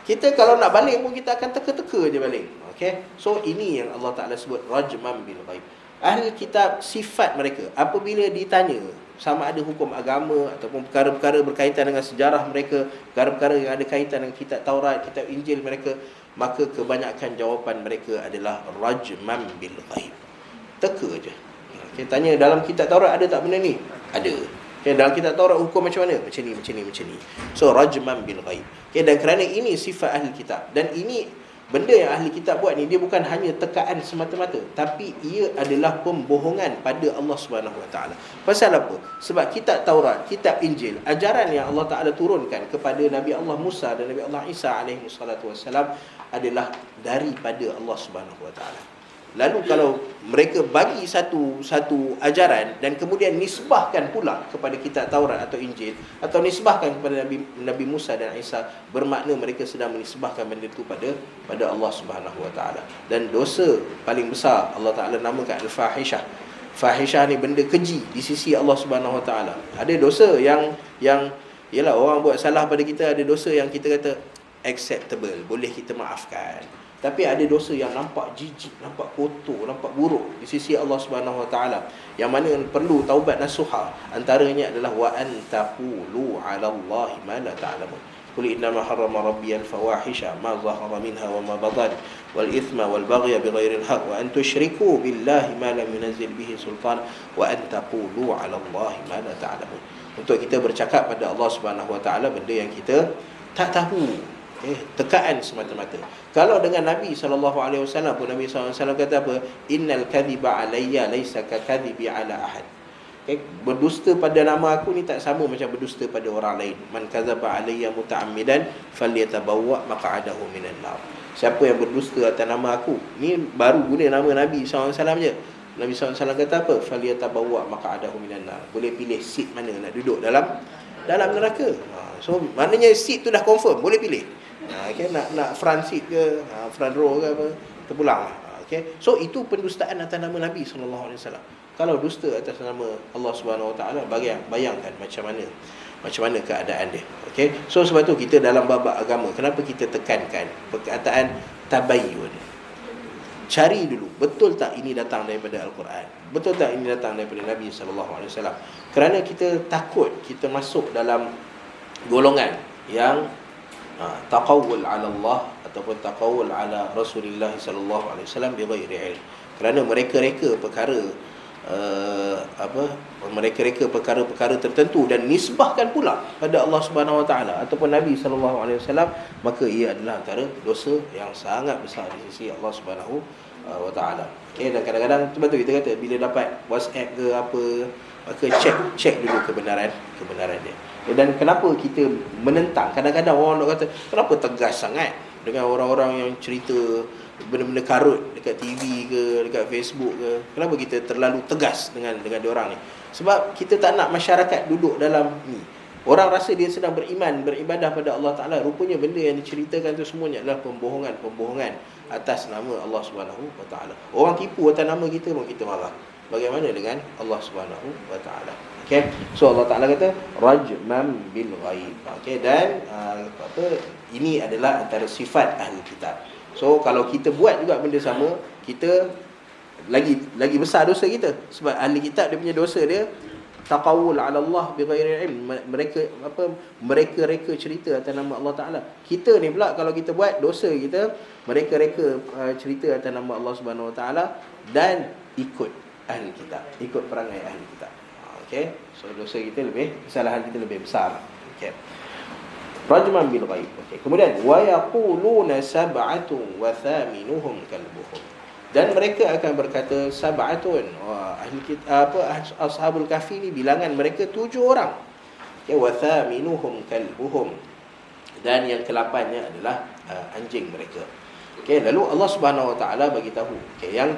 Kita kalau nak baling pun kita akan teka-teka je baling. Okay? So ini yang Allah Ta'ala sebut rajman bil ghaib. Ahli kitab, sifat mereka apabila ditanya sama ada hukum agama ataupun perkara-perkara berkaitan dengan sejarah mereka, perkara-perkara yang ada kaitan dengan kitab Taurat, kitab Injil mereka, maka kebanyakan jawapan mereka adalah rajman bil ghaib. Teka je. Okay, tanya dalam kitab Taurat ada tak benda ni? Ada. Okay, dalam kitab Taurat hukum macam mana? Macam ni, macam ni, macam ni. So rajman bil ghaib. Okay, dan kerana ini sifat ahli kitab, dan ini benda yang ahli kitab buat ni, dia bukan hanya tekaan semata-mata, tapi ia adalah pembohongan pada Allah Subhanahu Wa Taala. Pasal apa? Sebab kitab Taurat, kitab Injil, ajaran yang Allah Taala turunkan kepada Nabi Allah Musa dan Nabi Allah Isa alaihi salatu wassalam adalah daripada Allah Subhanahu Wa Taala. Lalu kalau mereka bagi satu ajaran dan kemudian nisbahkan pula kepada kitab Taurat atau Injil, atau nisbahkan kepada Nabi Musa dan Isa, bermakna mereka sedang menisbahkan benda itu pada Allah Subhanahu Wa Taala. Dan dosa paling besar Allah Taala namakan al-fahishah. Fahishah ni benda keji di sisi Allah Subhanahu Wa Taala. Ada dosa yang yalah, orang buat salah pada kita, ada dosa yang kita kata acceptable, boleh kita maafkan. Tapi ada dosa yang nampak jijik, nampak kotor, nampak buruk di sisi Allah Subhanahu Wa Taala, yang mana perlu taubat nasuha. Antaranya adalah wa antaqulu 'ala Allahi ma la ta'lamun. Qul innama harrama rabbi al-fawahisha ma zahara minha wa ma batan wal ithma wal baghya bighairi al-haqq wa an tusyriku billahi ma lam yunzil bihi sultan wa antaqulu 'ala Allahi ma la ta'lamun. Untuk kita bercakap pada Allah Subhanahu Wa Taala benda yang kita tak tahu. Tekaan semata-mata. Kalau dengan Nabi SAW pun, Nabi SAW kata apa? Innal kadhiba alayya laysa ka kadhibi ala ahad. Berdusta pada nama aku ni tak sama macam berdusta pada orang lain. Man kadzaba alayya muta'ammidan falyatabawwa maq'adahu minan nar. Siapa yang berdusta atas nama aku, ni baru guna nama Nabi SAW je. Nabi SAW kata apa? Falyatabawwa maq'adahu minan nar. Boleh pilih seat mana nak duduk dalam neraka. So maknanya seat tu dah confirm, boleh pilih. Okay, nak front seat ke, front row ke apa, terpulang. Okay. So itu pendustaan atas nama Nabi SAW. Kalau dusta atas nama Allah Subhanahu Wa Taala, bayangkan macam mana keadaan dia. Okay. So sebab tu kita dalam bab agama, kenapa kita tekankan perkataan tabayyun? Cari dulu, betul tak ini datang daripada Al-Quran? Betul tak ini datang daripada Nabi SAW? Kerana kita takut kita masuk dalam golongan yang taqawul ala Allah ataupun taqawul ala Rasulullah sallallahu alaihi wasallam bighairi ilm. Kerana mereka-reka perkara tertentu dan nisbahkan pula pada Allah Subhanahu Wa Taala ataupun Nabi sallallahu alaihi wasallam, maka ia adalah antara dosa yang sangat besar di sisi Allah Subhanahu Wa Taala. Okay, dan kadang-kadang sebab tu kita kata bila dapat WhatsApp ke apa, maka cek dulu kebenaran dia. Dan kenapa kita menentang? Kadang-kadang orang nak kata, kenapa tegas sangat dengan orang-orang yang cerita benda-benda karut dekat TV ke, dekat Facebook ke? Kenapa kita terlalu tegas dengan diorang ni? Sebab kita tak nak masyarakat duduk dalam ni. Orang rasa dia sedang beriman, beribadah pada Allah Ta'ala. Rupanya benda yang diceritakan tu semuanya adalah pembohongan atas nama Allah Subhanahu Wa Ta'ala. Orang tipu atas nama kita pun kita marah. Bagaimana dengan Allah Subhanahu Wa Ta'ala? Okay. So Allah Ta'ala kata rajman bil ghaib. Okay. Dan ini adalah antara sifat ahli kitab. So kalau kita buat juga benda sama, kita lagi besar dosa kita. Sebab ahli kitab dia punya dosa dia taqawul ala Allah bighairi ilm. Mereka reka cerita atas nama Allah Ta'ala. Kita ni pula kalau kita buat dosa kita, mereka reka cerita atas nama Allah Subhanahu Wa Ta'ala dan ikut ahli kitab, ikut perangai ahli kitab. Okay. So dosa kita kesalahan kita lebih besar. Okay. Rajman bil ghaib. Okay. Kemudian wa yaquluna sab'atun wa thaminuhum kalbuhum. Dan mereka akan berkata sab'atun. Ahli kitab ashabul kahfi ni bilangan mereka 7 orang. Okay. Wa thaminuhum kalbuhum. Dan yang ke-8-nya adalah anjing mereka. Okey, lalu Allah Subhanahu Wa Taala bagi tahu. Okey, yang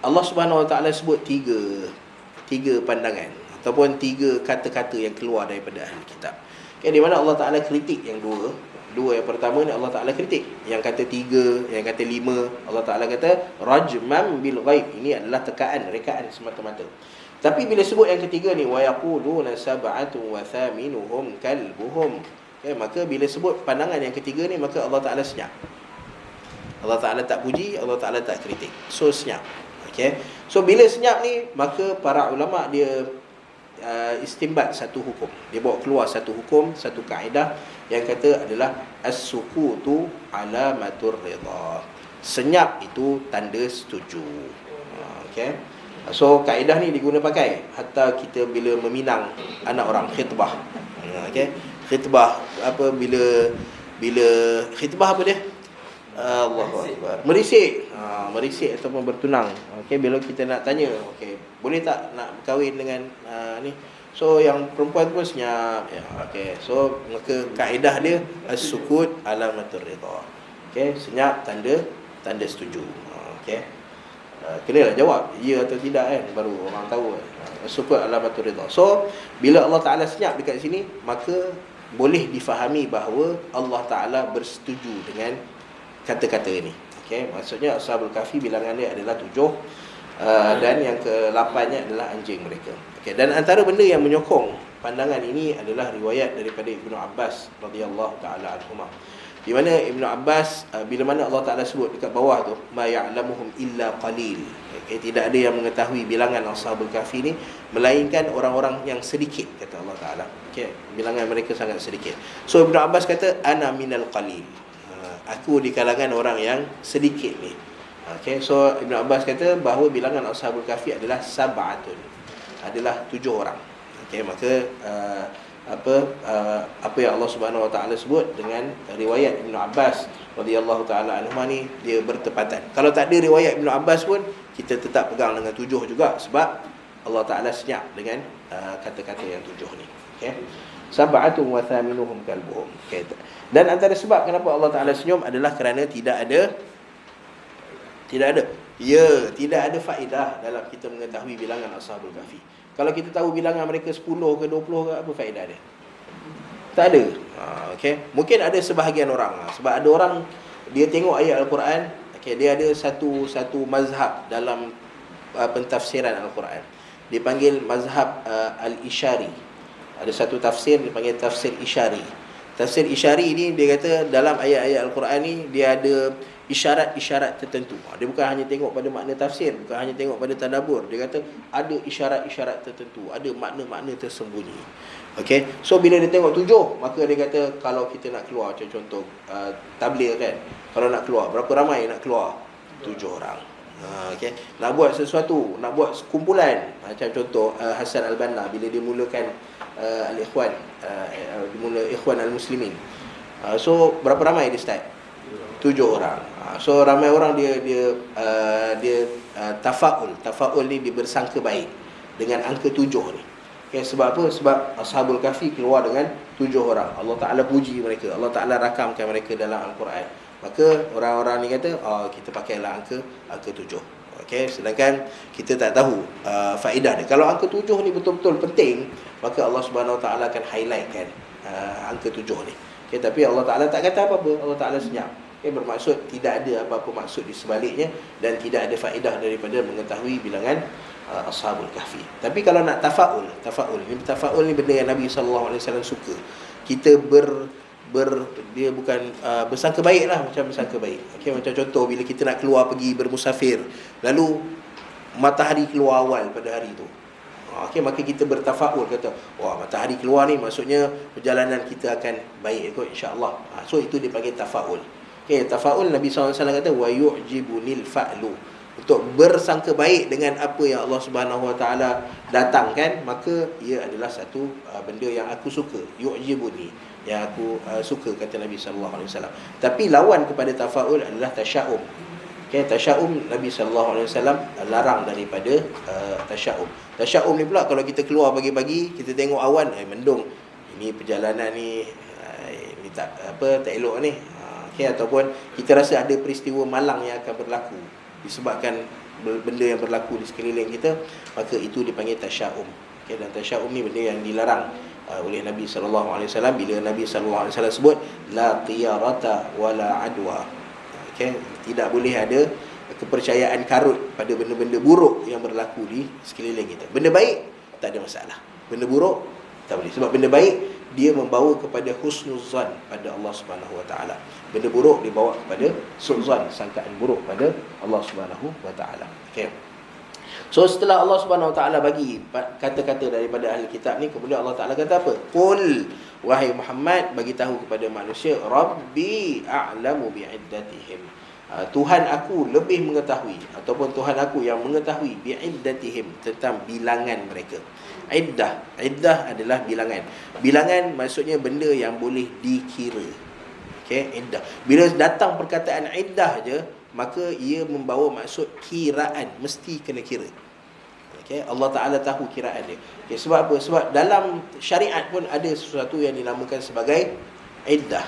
Allah Subhanahu Wa Taala sebut tiga pandangan ataupun tiga kata-kata yang keluar daripada ahli kitab. Okey, di mana Allah Taala kritik yang dua yang pertama ni Allah Taala kritik. Yang kata 3, yang kata 5, Allah Taala kata rajman bil ghaib. Ini adalah rekaan semata-mata. Tapi bila sebut yang ketiga ni wa yaquluna sab'atun wa thaminuhum kalbuhum. Okay, maka bila sebut pandangan yang ketiga ni, maka Allah Ta'ala senyap. Allah Ta'ala tak puji, Allah Ta'ala tak kritik. So senyap. Okay. So bila senyap ni, maka para ulama' dia istimbat satu hukum. Dia bawa keluar satu hukum, satu kaedah yang kata adalah as-sukutu alamatur ridha. Senyap itu tanda setuju. Okay. So kaedah ni diguna pakai hatta kita bila meminang anak orang, khitbah. Okay. Khitbah bila khitbah apa dia? Allahu akbar. Merisik. Merisik ataupun bertunang. Okey, bila kita nak tanya, okey, boleh tak nak berkahwin dengan ni? So yang perempuan pun senyap. Ya, okey. So maka kaedah dia as-sukut alamatur ridha. Okey, senyap tanda setuju. Okey. Kenalah jawab ya atau tidak kan, baru orang tahu kan. As-sukut alamatur ridha. So bila Allah Taala senyap dekat sini, maka boleh difahami bahawa Allah Ta'ala bersetuju dengan kata-kata ini. Okay, maksudnya Ashabul Kahfi bilangan dia adalah 7, dan yang ke-8-nya adalah anjing mereka. Okay, dan antara benda yang menyokong pandangan ini adalah riwayat daripada Ibnu Abbas radhiyallahu ta'ala anhumah, di mana Ibnu Abbas, bila mana Allah Ta'ala sebut dekat bawah tu ma ya'lamuhum illa qalil. Okay, tidak ada yang mengetahui bilangan Ashabul Kahfi ni melainkan orang-orang yang sedikit, kata Allah Ta'ala. Okay, bilangan mereka sangat sedikit. So Ibnu Abbas kata ana minal qalil, aku di kalangan orang yang sedikit ni. Okay, so Ibnu Abbas kata bahawa bilangan Ashabul Kahfi adalah sab'atun, adalah 7 orang. Okay, maka apa yang Allah Subhanahu Wa Taala sebut dengan riwayat Ibnu Abbas radhiyallahu taala anhu ni, dia bertepatan. Kalau tak ada riwayat Ibnu Abbas pun kita tetap pegang dengan 7 juga, sebab Allah Taala senyap dengan kata-kata yang 7 ni. Okey. Sab'atun wa thaminuhum kalbuhum. Okay. Dan antara sebab kenapa Allah Taala senyum adalah kerana tidak ada faedah dalam kita mengetahui bilangan Ashabul Kahfi. Kalau kita tahu bilangan mereka 10 ke 20 ke, apa faedah dia? Tak ada. Okey. Mungkin ada sebahagian orang, sebab ada orang dia tengok ayat Al-Quran, okey, dia ada satu mazhab dalam pentafsiran Al-Quran. Dipanggil mazhab al-Isyari. Ada satu tafsir dipanggil tafsir Isyari. Tafsir Isyari ini dia kata dalam ayat-ayat Al-Quran ni dia ada isyarat-isyarat tertentu. Dia bukan hanya tengok pada makna tafsir, bukan hanya tengok pada tadabbur. Dia kata ada isyarat-isyarat tertentu, ada makna-makna tersembunyi. Okey. So bila dia tengok 7, maka dia kata kalau kita nak keluar, contoh tabligh kan, kalau nak keluar, berapa ramai nak keluar? 7 orang. Okay. Nak buat sesuatu, nak buat kumpulan, macam contoh Hasan Al-Banna bila dia mulakan Al-Ikhwan, mula Ikhwan Al-Muslimin. So berapa ramai dia start? 7 orang. So ramai orang dia tafaul ni dia bersangka baik dengan angka 7 ni. Okay, sebab apa? Sebab Ashabul Kahfi keluar dengan 7 orang. Allah Ta'ala puji mereka, Allah Ta'ala rakamkan mereka dalam Al-Quran. Maka orang-orang ni kata, kita pakailah angka 7. Okey, sedangkan kita tak tahu faedah dia. Kalau angka 7 ni betul-betul penting, maka Allah Subhanahu Wa Taala akan highlightkan angka 7 ni. Okey, tapi Allah Taala tak kata apa-apa, Allah Taala senyap. Okey, bermaksud tidak ada apa-apa maksud di sebaliknya dan tidak ada faedah daripada mengetahui bilangan Ashabul Kahfi. Tapi kalau nak tafaul ni benda yang Nabi sallallahu alaihi wasallam suka. Kita dia bukan bersangka baik lah, macam bersangka baik. Okey, macam contoh bila kita nak keluar pergi bermusafir, lalu matahari keluar awal pada hari tu. Okey, maka kita bertafaul, kata, wah, matahari keluar ni maksudnya perjalanan kita akan baik kot, insya-Allah. So itu dipanggil tafaul. Okey, tafaul Nabi SAW kata wa yu'jibunil fa'lu, untuk bersangka baik dengan apa yang Allah Subhanahu Wa Taala datangkan, maka ia adalah satu benda yang aku suka, yu'jibuni, yang aku suka, kata Nabi sallallahu alaihi wasallam. Tapi lawan kepada tafaul adalah tasya'um. Okey, tasya'um Nabi sallallahu alaihi wasallam larang daripada tasya'um. Tasya'um ni pula kalau kita keluar pagi-pagi, kita tengok awan, mendung, ini perjalanan ni tak elok ni. Okay, ataupun kita rasa ada peristiwa malang yang akan berlaku disebabkan benda yang berlaku di sekeliling kita, maka itu dipanggil tasya'um. Okay, dan tasya'um ni benda yang dilarang oleh Nabi SAW bila Nabi SAW sebut la tiyarata wala adwa. Okay, tidak boleh ada kepercayaan karut pada benda-benda buruk yang berlaku di sekeliling kita. Benda baik tak ada masalah, benda buruk tak boleh. Sebab benda baik dia membawa kepada husnuzan pada Allah Subhanahu Wa Taala. Benda buruk dibawa kepada su'zan, sangkaan buruk pada Allah Subhanahu Wa Taala. Okey. So setelah Allah Subhanahu Wa Taala bagi kata-kata daripada ahli kitab ni, kemudian Allah Taala kata apa? Qul, wahai Muhammad, bagi tahu kepada manusia, Rabbi a'lamu bi'iddatihim. Tuhan aku lebih mengetahui, ataupun Tuhan aku yang mengetahui bi'iddatihim, tentang bilangan mereka. Iddah adalah bilangan. Bilangan maksudnya benda yang boleh dikira. Okey, iddah. Bila datang perkataan iddah je, maka ia membawa maksud kiraan, mesti kena kira. Okey, Allah Taala tahu kiraan dia. Okey, sebab apa? Sebab dalam syariat pun ada sesuatu yang dinamakan sebagai iddah.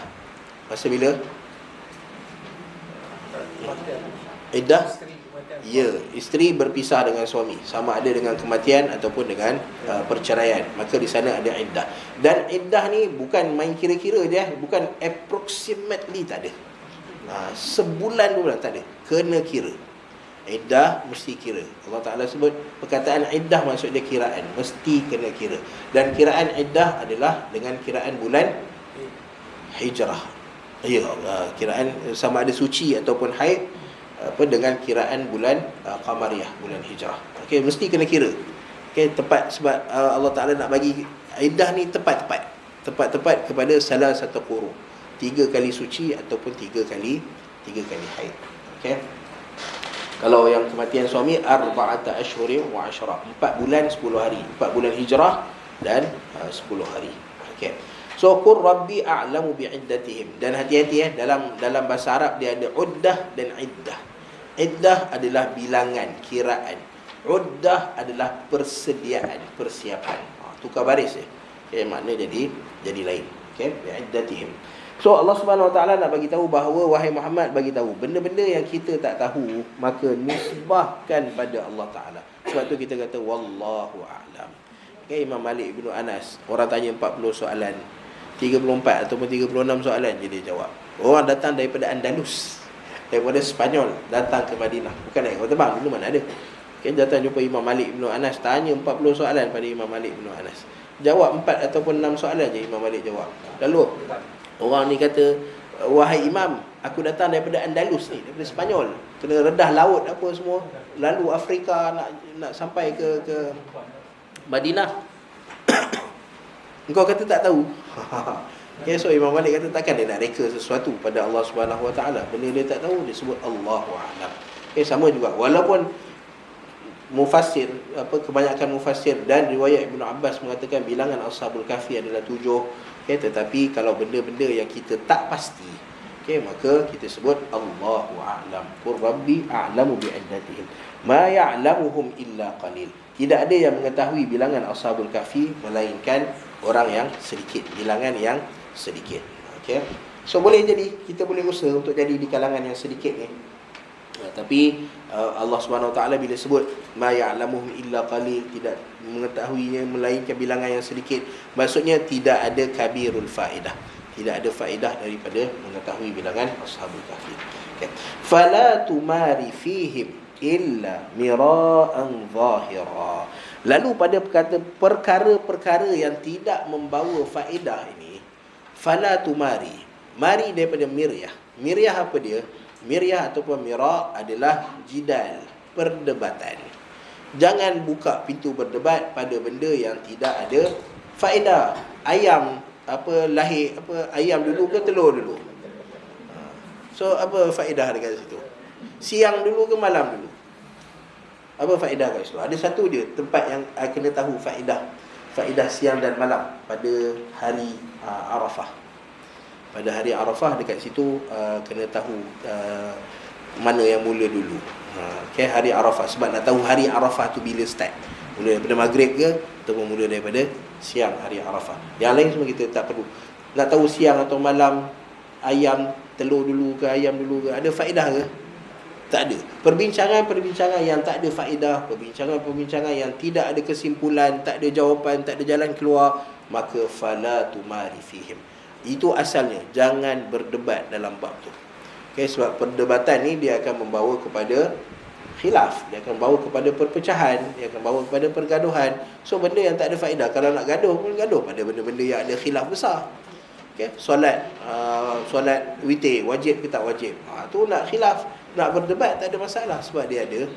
Masa bila? Iddah? Ya, isteri berpisah dengan suami, sama ada dengan kematian ataupun dengan perceraian, maka di sana ada iddah. Dan iddah ni bukan main kira-kira je, bukan approximately, tak ada. Sebulan 2 bulan tak ada, kena kira. Iddah mesti kira. Allah Ta'ala sebut perkataan iddah maksud dia kiraan, mesti kena kira. Dan kiraan iddah adalah dengan kiraan bulan hijrah. Ya, kiraan sama ada suci ataupun haid dengan kiraan bulan qamariyah, bulan hijrah. Okey, mesti kena kira. Okey, tepat sebab Allah Taala nak bagi iddah ni tepat kepada salah satu quru. 3 kali suci ataupun 3 kali haid. Okey. Kalau yang kematian suami 4 ashhurin wa 10, 4 bulan 10 hari, 4 bulan hijrah dan 10 hari. Okey. So qur rabbi a'lamu bi'iddatihim. Dan hati-hati dalam bahasa Arab dia ada uddah dan iddah. Iddah adalah bilangan, kiraan. Uddah adalah persediaan, persiapan. Tukar baris ya. Okay, makna jadi lain. Okey, bi'iddatihim. So Allah Subhanahu Wa Taala nak bagi tahu bahawa wahai Muhammad, bagi tahu benda-benda yang kita tak tahu, maka nisbahkan pada Allah Taala. Sebab tu kita kata wallahu a'lam. Okay, Imam Malik bin Anas, orang tanya 40 soalan, 34 ataupun 36 soalan je dia jawab. Orang datang daripada Andalus, daripada Spanyol, datang ke Madinah, bukan naik kapal terbang, dulu mana ada. Okay, datang jumpa Imam Malik bin Anas, tanya 40 soalan pada Imam Malik bin Anas. Jawab 4 ataupun 6 soalan je Imam Malik jawab. Lalu orang ni kata, wahai Imam, aku datang daripada Andalus ni, daripada Spanyol, kena redah laut apa semua, lalu Afrika nak sampai ke Madinah. Engkau kata tak tahu. Okay, so Imam Malik kata takkan dia nak reka sesuatu pada Allah Subhanahu Wa Taala, benda dia tak tahu, dia sebut Allahu a'lam. Okay, sama juga walaupun mufassir, kebanyakan mufassir dan riwayat Ibnu Abbas mengatakan bilangan Ashabul Kahfi adalah 7. Okay, tetapi kalau benda-benda yang kita tak pasti, okay, maka kita sebut Allahu a'lam. Qur rabbi a'lamu bi'iddatihim ma ya'lamuhum illa qalil. Tidak ada yang mengetahui bilangan Ashabul Kahfi melainkan orang yang sedikit, bilangan yang sedikit. Okey. So boleh jadi kita boleh usaha untuk jadi di kalangan yang sedikit ni. Tapi Allah Subhanahu Wa Taala bila sebut ma ya'lamuhum illa qalil, tidak mengetahuinya melainkan bilangan yang sedikit, maksudnya tidak ada kabirul faedah, tidak ada faedah daripada mengetahui bilangan Ashabul Kahfi. Okey. Fala tumari fihim illa mira'an zahira. Lalu pada perkara-perkara yang tidak membawa faedah ini, fala tumari. Mari daripada miryah. Miryah apa dia? Miryah ataupun mira' adalah jidal, perdebatan. Jangan buka pintu berdebat pada benda yang tidak ada faedah. Ayam lahir ayam dulu ke telur dulu? So apa faedah dekat situ? Siang dulu ke malam dulu? Apa faedah kat situ? Ada satu je tempat yang kena tahu faedah siang dan malam pada hari Arafah. Pada hari Arafah dekat situ kena tahu mana yang mula dulu. Okay, hari Arafah, sebab nak tahu hari Arafah tu bila start. Mula daripada maghrib ke ataupun mula daripada siang hari Arafah. Yang lain semua kita tak perlu. Nak tahu siang atau malam ayam telur dulu ke ayam dulu ke, ada faedah ke? Tak ada. Perbincangan yang tak ada faedah, perbincangan yang tidak ada kesimpulan, tak ada jawapan, tak ada jalan keluar, maka fala tumari fihim. Itu asalnya, jangan berdebat dalam bab tu. Okay, sebab perdebatan ni dia akan membawa kepada khilaf, dia akan membawa kepada perpecahan, dia akan membawa kepada pergaduhan. So benda yang tak ada faedah, kalau nak gaduh pun gaduh pada benda-benda yang ada khilaf besar. Okay, solat witir wajib ke tak wajib, tu nak khilaf, nak berdebat tak ada masalah, sebab dia ada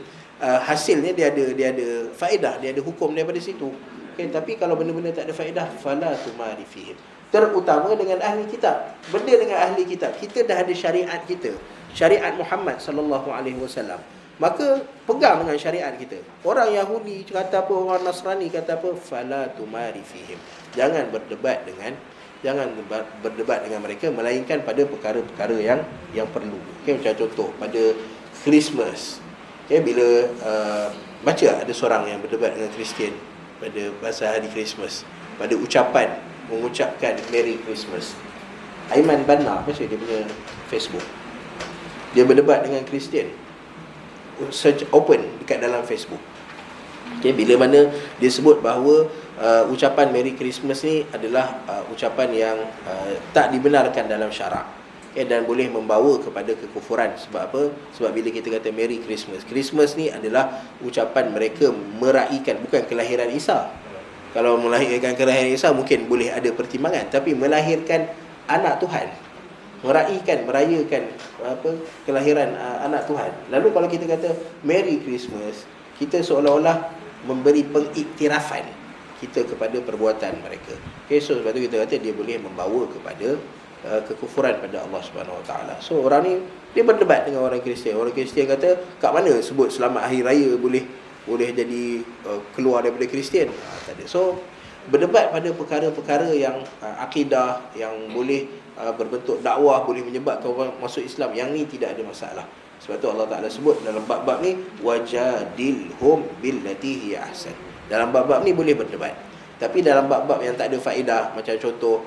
hasilnya, dia ada faedah, dia ada hukum daripada situ. Okay, tapi kalau benda-benda tak ada faedah, fala tumari fihim. Terutama dengan ahli kitab. Benda dengan ahli kitab, kita dah ada syariat kita, syariat Muhammad sallallahu alaihi wasallam. Maka pegang dengan syariat kita. Orang Yahudi kata apa, orang Nasrani kata apa, fala tumari fihim. Jangan berdebat dengan mereka, melainkan pada perkara-perkara yang perlu. Okay, macam contoh pada Christmas. Okay, bila baca ada seorang yang berdebat dengan Kristian pada pasal hari Christmas, pada mengucapkan Merry Christmas. Aiman Banna, baca dia punya Facebook. Dia berdebat dengan Kristian. Search open dekat dalam Facebook. Okay, bila mana dia sebut bahawa ucapan Merry Christmas ni adalah ucapan yang tak dibenarkan dalam syarak. Okay, dan boleh membawa kepada kekufuran. Sebab apa? Sebab bila kita kata Merry Christmas, Christmas ni adalah ucapan mereka meraihkan, bukan kelahiran Isa. Kalau melahirkan kelahiran Isa mungkin boleh ada pertimbangan, tapi melahirkan anak Tuhan, merayakan kelahiran anak Tuhan. Lalu kalau kita kata Merry Christmas, kita seolah-olah memberi pengiktirafan kita kepada perbuatan mereka. Okay, so sebab tu kita kata dia boleh membawa kepada kekufuran pada Allah Subhanahu Wa Taala. So orang ni dia berdebat dengan orang Kristian. Orang Kristian kata, kat mana sebut selamat hari raya boleh jadi keluar daripada Kristian? Tak ada. So berdebat pada perkara-perkara yang akidah, yang boleh berbentuk dakwah, boleh menyebabkan orang masuk Islam, yang ni tidak ada masalah. Sebab tu Allah Ta'ala sebut dalam bab-bab ni, wajadilhum billati hiya ahsan. Dalam bab-bab ni boleh berdebat. Tapi dalam bab-bab yang tak ada faedah, macam contoh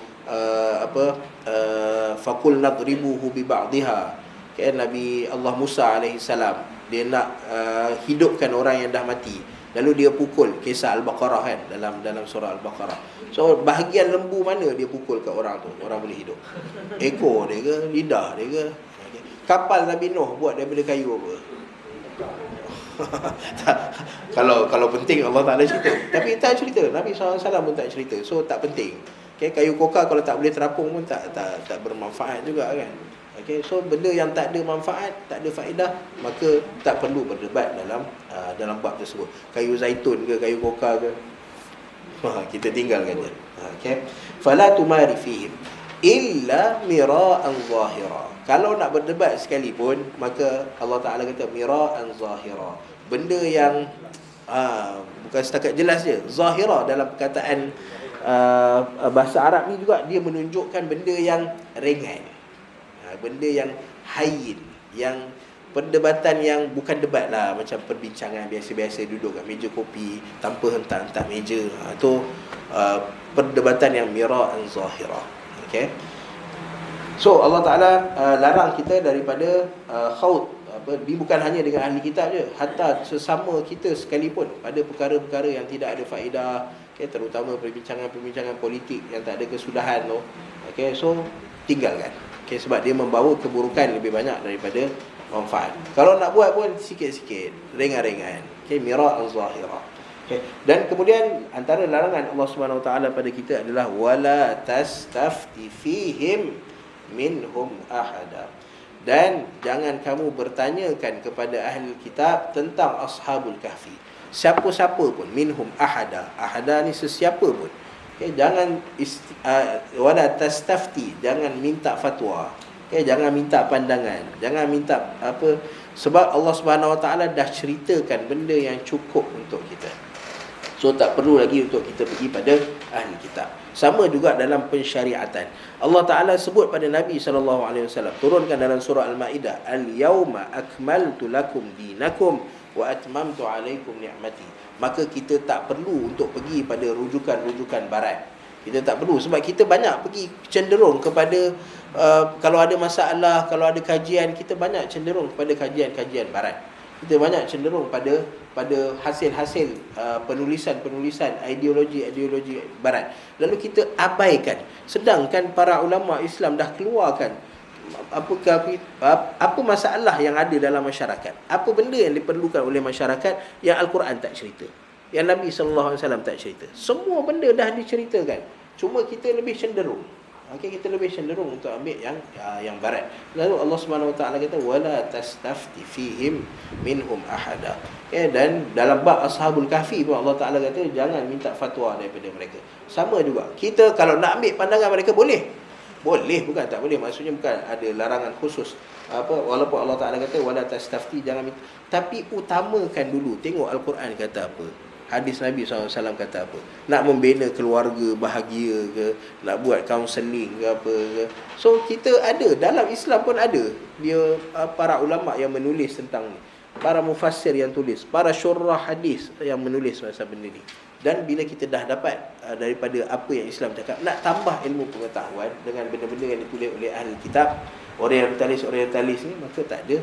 faqul nadribuhu bi ba'dihha, kan Nabi Allah Musa alaihi salam, dia nak hidupkan orang yang dah mati, lalu dia pukul, kisah Al-Baqarah kan, dalam surah Al-Baqarah. So bahagian lembu mana dia pukul kat orang tu, orang boleh hidup? Ekor dia ke, lidah dia ke? Kapal Nabi Nuh buat daripada kayu apa? Kalau penting Allah Ta'ala cerita. Tapi tak cerita, Nabi SAW pun tak cerita. So tak penting. Okay, kayu kokar kalau tak boleh terapung pun tak bermanfaat juga kan. Okay, so benda yang tak ada manfaat, tak ada faedah, maka tak perlu berdebat dalam bab tersebut. Kayu zaitun ke, kayu kokar ke, kita tinggalkan je. Okay, fala tumari fihim illa mira'an zahira. Kalau nak berdebat sekalipun, maka Allah Ta'ala kata mira'an zahira, benda yang bukan setakat jelas je. Zahira dalam perkataan bahasa Arab ni juga dia menunjukkan benda yang ringan, benda yang hayyin, yang perdebatan yang bukan debat lah, macam perbincangan biasa-biasa duduk kat meja kopi tanpa hentak-hentak meja. Itu perdebatan yang mira'an zahira. Okay. So Allah Ta'ala larang kita daripada khawd. Dia bukan hanya dengan ahli kitab je, hatta sesama kita sekalipun, pada perkara-perkara yang tidak ada faedah. Okay, terutama perbincangan-perbincangan politik yang tak ada kesudahan tu. Okay, so tinggalkan. Okay, sebab dia membawa keburukan lebih banyak daripada manfaat. Kalau nak buat pun sikit-sikit, ringan-ringan. Okay, mira'an zahira. Okay. Dan kemudian antara larangan Allah Subhanahu Wa Taala pada kita adalah wala tastafti fihim minhum ahada. Dan jangan kamu bertanyakan kepada ahli kitab tentang ashabul kahfi, siapa-siapa pun, minhum ahada. Ahada ni sesiapa pun. Okay, jangan wala tastafti, jangan minta fatwa. Okay, jangan minta pandangan, jangan minta apa, sebab Allah Subhanahu Wa Taala dah ceritakan benda yang cukup untuk kita. So tak perlu lagi untuk kita pergi pada ahli kitab. Sama juga dalam pensyariatan. Allah Ta'ala sebut pada Nabi SAW, turunkan dalam surah Al-Ma'idah, Al-yawma akmaltu lakum dinakum wa atmamtu alaikum ni'mati. Maka kita tak perlu untuk pergi pada rujukan-rujukan barat. Kita tak perlu, sebab kita banyak pergi cenderung kepada kalau ada masalah, kalau ada kajian, kita banyak cenderung kepada kajian-kajian barat. Kita banyak cenderung pada hasil-hasil penulisan-penulisan ideologi barat. Lalu kita abaikan. Sedangkan para ulama Islam dah keluarkan apa masalah yang ada dalam masyarakat, apa benda yang diperlukan oleh masyarakat yang Al-Quran tak cerita, yang Nabi SAW tak cerita. Semua benda dah diceritakan. Cuma kita lebih cenderung, kita lebih cenderung untuk ambil yang barat. Lalu Allah Subhanahu Wa Taala kata wala tastafti fihim minhum ahada. Dan dalam bab Ashabul Kahfi pun Allah Taala kata jangan minta fatwa daripada mereka. Sama juga, kita kalau nak ambil pandangan mereka boleh, bukan tak boleh. Maksudnya bukan ada larangan khusus. Walaupun Allah Taala kata wala tastafti, jangan minta, tapi utamakan dulu tengok Al-Quran kata apa, hadis Nabi SAW kata apa. Nak membina keluarga bahagia ke, nak buat kaunseling ke apa ke. So kita ada, dalam Islam pun ada dia para ulama yang menulis tentang ni, para mufassir yang tulis, para syurah hadis yang menulis pasal benda ni. Dan bila kita dah dapat daripada apa yang Islam cakap, nak tambah ilmu pengetahuan dengan benda-benda yang ditulis oleh ahli kitab, orientalis ni, maka tak ada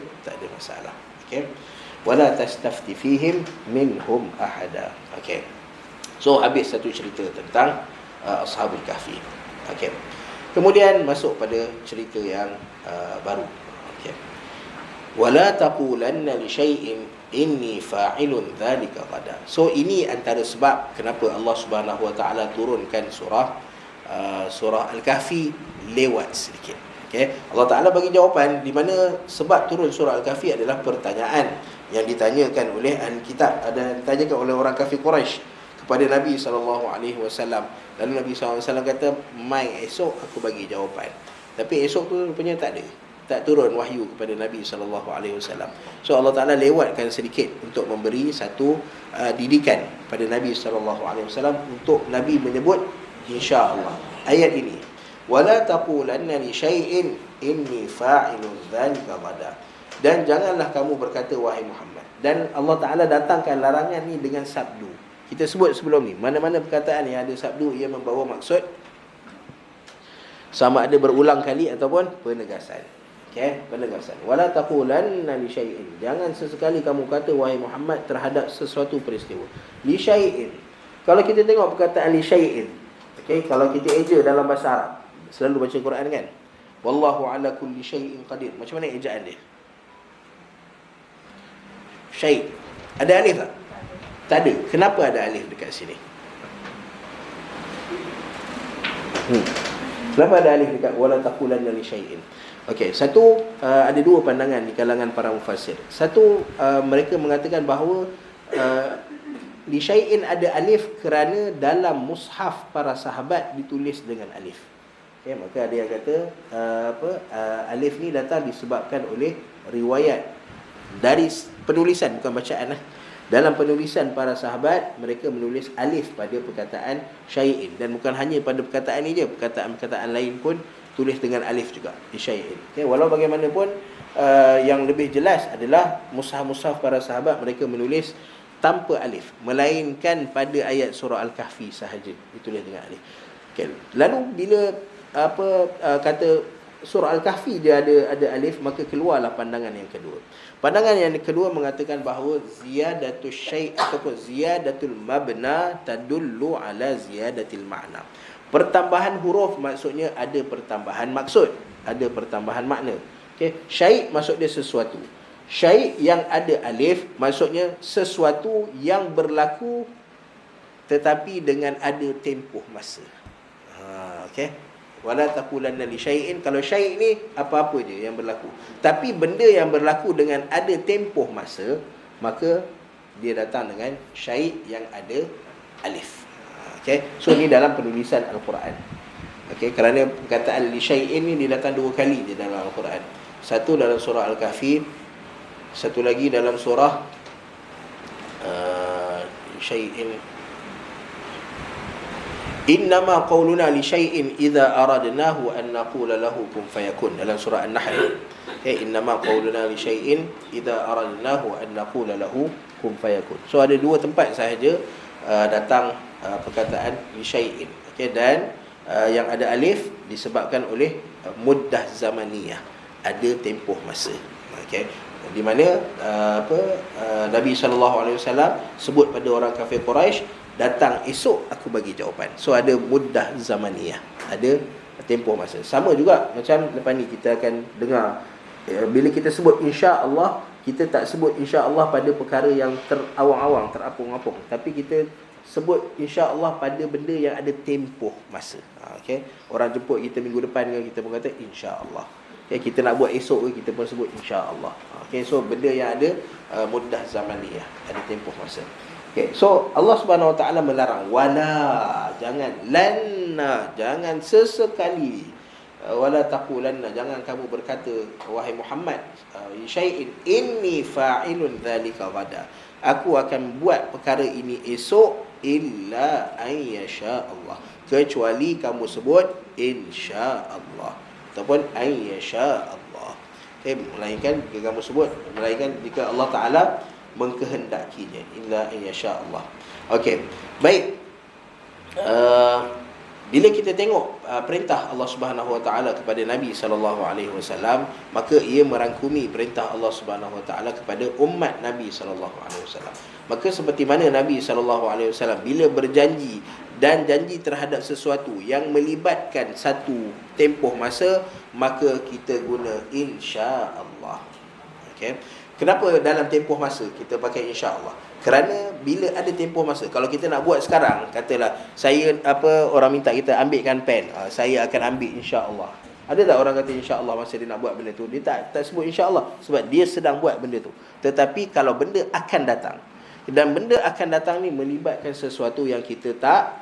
masalah. Okey. Wala tastafti fihim minhum ahada. Okey. So habis satu cerita tentang Ashabul Kahfi. Okey. Kemudian masuk pada cerita yang baru. Okey. Wala taqulanna li syai'in inni fa'ilun dzalika ghadan. So ini antara sebab kenapa Allah Subhanahu Wa Taala turunkan surah Al-Kahfi lewat sedikit. Okey, Allah Taala bagi jawapan di mana sebab turun surah Al-Kahfi adalah pertanyaan yang ditanyakan oleh ahli kitab, ada ditanyakan oleh orang kafir Quraisy kepada Nabi SAW. Lalu Nabi SAW kata, mai esok aku bagi jawapan. Tapi esok tu rupanya tak turun wahyu kepada Nabi SAW. So Allah Ta'ala lewatkan sedikit untuk memberi satu didikan pada Nabi SAW, untuk Nabi menyebut insya-Allah ayat ini, wala taqulanna li syai'in inni fa'ilun dzalika ghadan. Dan janganlah kamu berkata wahai Muhammad. Dan Allah Ta'ala datangkan larangan ni dengan sabdu. Kita sebut sebelum ni, mana-mana perkataan yang ada sabdu ia membawa maksud sama ada berulang kali ataupun penegasan. Penegasan. Wala taqulanna li syai'in. Jangan sesekali kamu kata wahai Muhammad terhadap sesuatu peristiwa. Li syai'in. Kalau kita tengok perkataan li syai'in, kalau kita eja dalam bahasa Arab, selalu baca Quran kan, wallahu ala kulli syai'in qadir. Macam mana ejaan dia? Syai'. Ada alif tak? Tak ada. Kenapa ada alif dekat sini? Kenapa ada alif dekat wala taqulanna li syai'in? Okey, satu, ada dua pandangan di kalangan para mufassir. Satu, mereka mengatakan bahawa li syai'in ada alif kerana dalam mushaf para sahabat ditulis dengan alif. Okey, maka ada yang kata alif ni datang disebabkan oleh riwayat dari penulisan, bukan bacaan lah. Dalam penulisan para sahabat, mereka menulis alif pada perkataan syai'in. Dan bukan hanya pada perkataan ini je, perkataan-perkataan lain pun tulis dengan alif juga di syai'in. Walau bagaimanapun yang lebih jelas adalah mushaf-mushaf para sahabat mereka menulis tanpa alif, melainkan pada ayat surah Al-Kahfi sahaja ditulis dengan alif. Lalu bila kata surah Al-Kahfi dia ada alif, maka keluarlah pandangan yang kedua. Pandangan yang kedua mengatakan bahawa ziyadatul syai' ataupun ziyadatul mabna tadullu ala ziyadatil ma'na. Pertambahan huruf maksudnya ada pertambahan maksud, ada pertambahan makna. Syai' maksud dia sesuatu. Syai' yang ada alif maksudnya sesuatu yang berlaku tetapi dengan ada tempoh masa. Wala taqulanna li syai'in. Kalau syai' ni apa-apa je yang berlaku, tapi benda yang berlaku dengan ada tempoh masa, maka dia datang dengan syai' yang ada alif. So ni dalam penulisan Al-Quran. Kerana perkataan li syai'in ni dia datang dua kali je dalam Al-Quran. Satu dalam surah Al-Kahfi, satu lagi dalam surah syai'in. Innama qawluna li syai'in idza aradnahu an naqula lahu kun fayakun, dalam surah An-Nahl. Innama qawluna li syai'in idza aradnahu an naqula lahu kun fayakun. So ada dua tempat sahaja datang perkataan li syai'in. Okey, dan yang ada alif disebabkan oleh muddah zamaniyah, ada tempoh masa. Okey, di mana Nabi SAW sebut pada orang kafir Quraisy, datang esok aku bagi jawapan. So ada muddah zamaniyah, ada tempoh masa. Sama juga macam lepas ni kita akan dengar, bila kita sebut insya-Allah, kita tak sebut insya-Allah pada perkara yang terawang-awang, terapung-apung, tapi kita sebut insya-Allah pada benda yang ada tempoh masa. Okey, orang jemput kita minggu depan ke, kita pun kata insya-Allah. Okay, kita nak buat esok ke, kita pun sebut insya-Allah. Okey, so benda yang ada muddah zamaniyah, ada tempoh masa. Okay, so Allah Subhanahu Wa Taala melarang, wala, jangan, lanna, jangan sesekali, wala taqulanna, jangan kamu berkata wahai Muhammad, syai'in inni fa'ilun dzalika ghada, aku akan buat perkara ini esok, illa an yasha Allah, kecuali kamu sebut insya-Allah ataupun an yasha Allah. Okay, melainkan jika kamu sebut, melainkan jika Allah Taala mengkehendakinya, illa an yasha Allah. Okey, baik. Bila kita tengok perintah Allah Subhanahu Wa Taala kepada Nabi sallallahu alaihi wasallam, maka ia merangkumi perintah Allah Subhanahu Wa Taala kepada umat Nabi sallallahu alaihi wasallam. Maka seperti mana Nabi sallallahu alaihi wasallam bila berjanji dan janji terhadap sesuatu yang melibatkan satu tempoh masa, maka kita guna insya-Allah. Okey. Kenapa dalam tempoh masa kita pakai insya-Allah? Kerana bila ada tempoh masa, kalau kita nak buat sekarang, katalah saya orang minta kita ambilkan pen, saya akan ambil insya-Allah. Ada tak orang kata insya-Allah masa dia nak buat benda tu? Dia tak sebut insya-Allah sebab dia sedang buat benda tu. Tetapi kalau benda akan datang, dan benda akan datang ni melibatkan sesuatu yang kita tak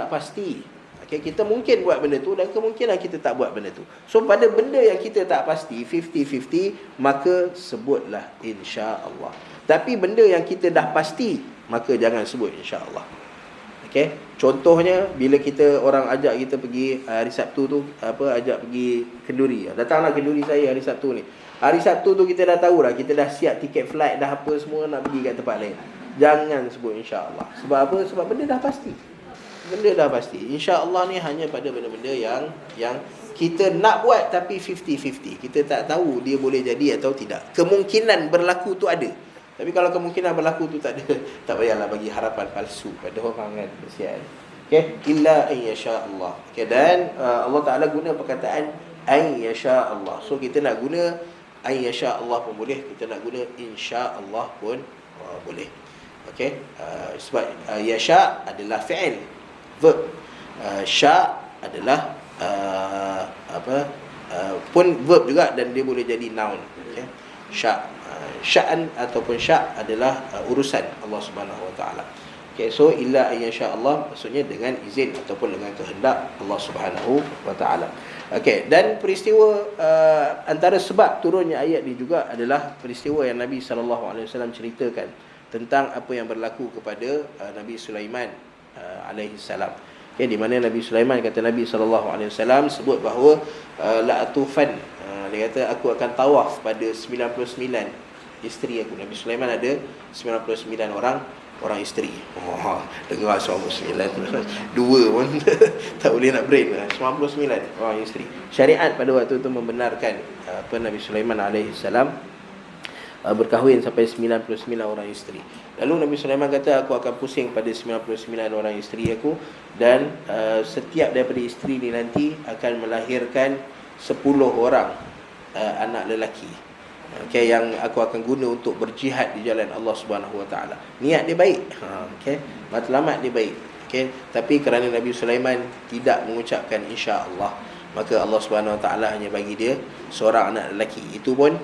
pasti. Okay, kita mungkin buat benda tu dan kemungkinan kita tak buat benda tu. So pada benda yang kita tak pasti, 50-50, maka sebutlah insya-Allah. Tapi benda yang kita dah pasti, maka jangan sebut insya-Allah. Okay, contohnya bila kita orang ajak kita pergi hari Sabtu tu, ajak pergi kenduri. Datanglah kenduri saya hari Sabtu ni. Hari Sabtu tu kita dah tahu dah, kita dah siap tiket flight dah, apa semua, nak pergi kat tempat lain. Jangan sebut insya-Allah. Sebab apa? Sebab benda dah pasti. Benda dah pasti. Insya-Allah ni hanya pada benda-benda yang kita nak buat tapi 50-50. Kita tak tahu dia boleh jadi atau tidak. Kemungkinan berlaku tu ada. Tapi kalau kemungkinan berlaku tu tak ada, tak payahlah bagi harapan palsu pada orang kan. Kesian. Okey, illa an yasha Allah. Okey, dan Allah Taala guna perkataan an yasha Allah. So kita nak guna an yasha Allah pun boleh, kita nak guna insya Allah pun boleh. Okey, sebab yasha adalah fi'il, verb. Sya adalah pun verb juga dan dia boleh jadi noun. Okey, sya'an ataupun sya' adalah urusan Allah Subhanahu Wa Taala. Okay, so illa ayyasha Allah maksudnya dengan izin ataupun dengan kehendak Allah Subhanahu Wa Taala. Okay, dan peristiwa antara sebab turunnya ayat ni juga adalah peristiwa yang Nabi sallallahu alaihi wasallam ceritakan tentang apa yang berlaku kepada Nabi Sulaiman alaihi salam. Okay, di mana Nabi Sulaiman kata Nabi sallallahu alaihi wasallam sebut bahawa la atufan, dia kata aku akan tawaf pada 99 isteri aku. Nabi Sulaiman ada 99 orang isteri. Dengar 99 dua pun tak boleh nak brain. 99 orang isteri. Syariat pada waktu itu membenarkan Nabi Sulaiman alaihi salam berkahwin sampai 99 orang isteri. Lalu Nabi Sulaiman kata aku akan pusing pada 99 orang isteri aku, dan setiap daripada isteri ni nanti akan melahirkan 10 orang anak lelaki. Okay, yang aku akan guna untuk berjihad di jalan Allah Subhanahu Wa Taala. Niat dia baik. Okay, matlamat dia baik. Okay, tapi kerana Nabi Sulaiman tidak mengucapkan insya-Allah, maka Allah Subhanahu Wa Taala hanya bagi dia seorang anak lelaki. Itu pun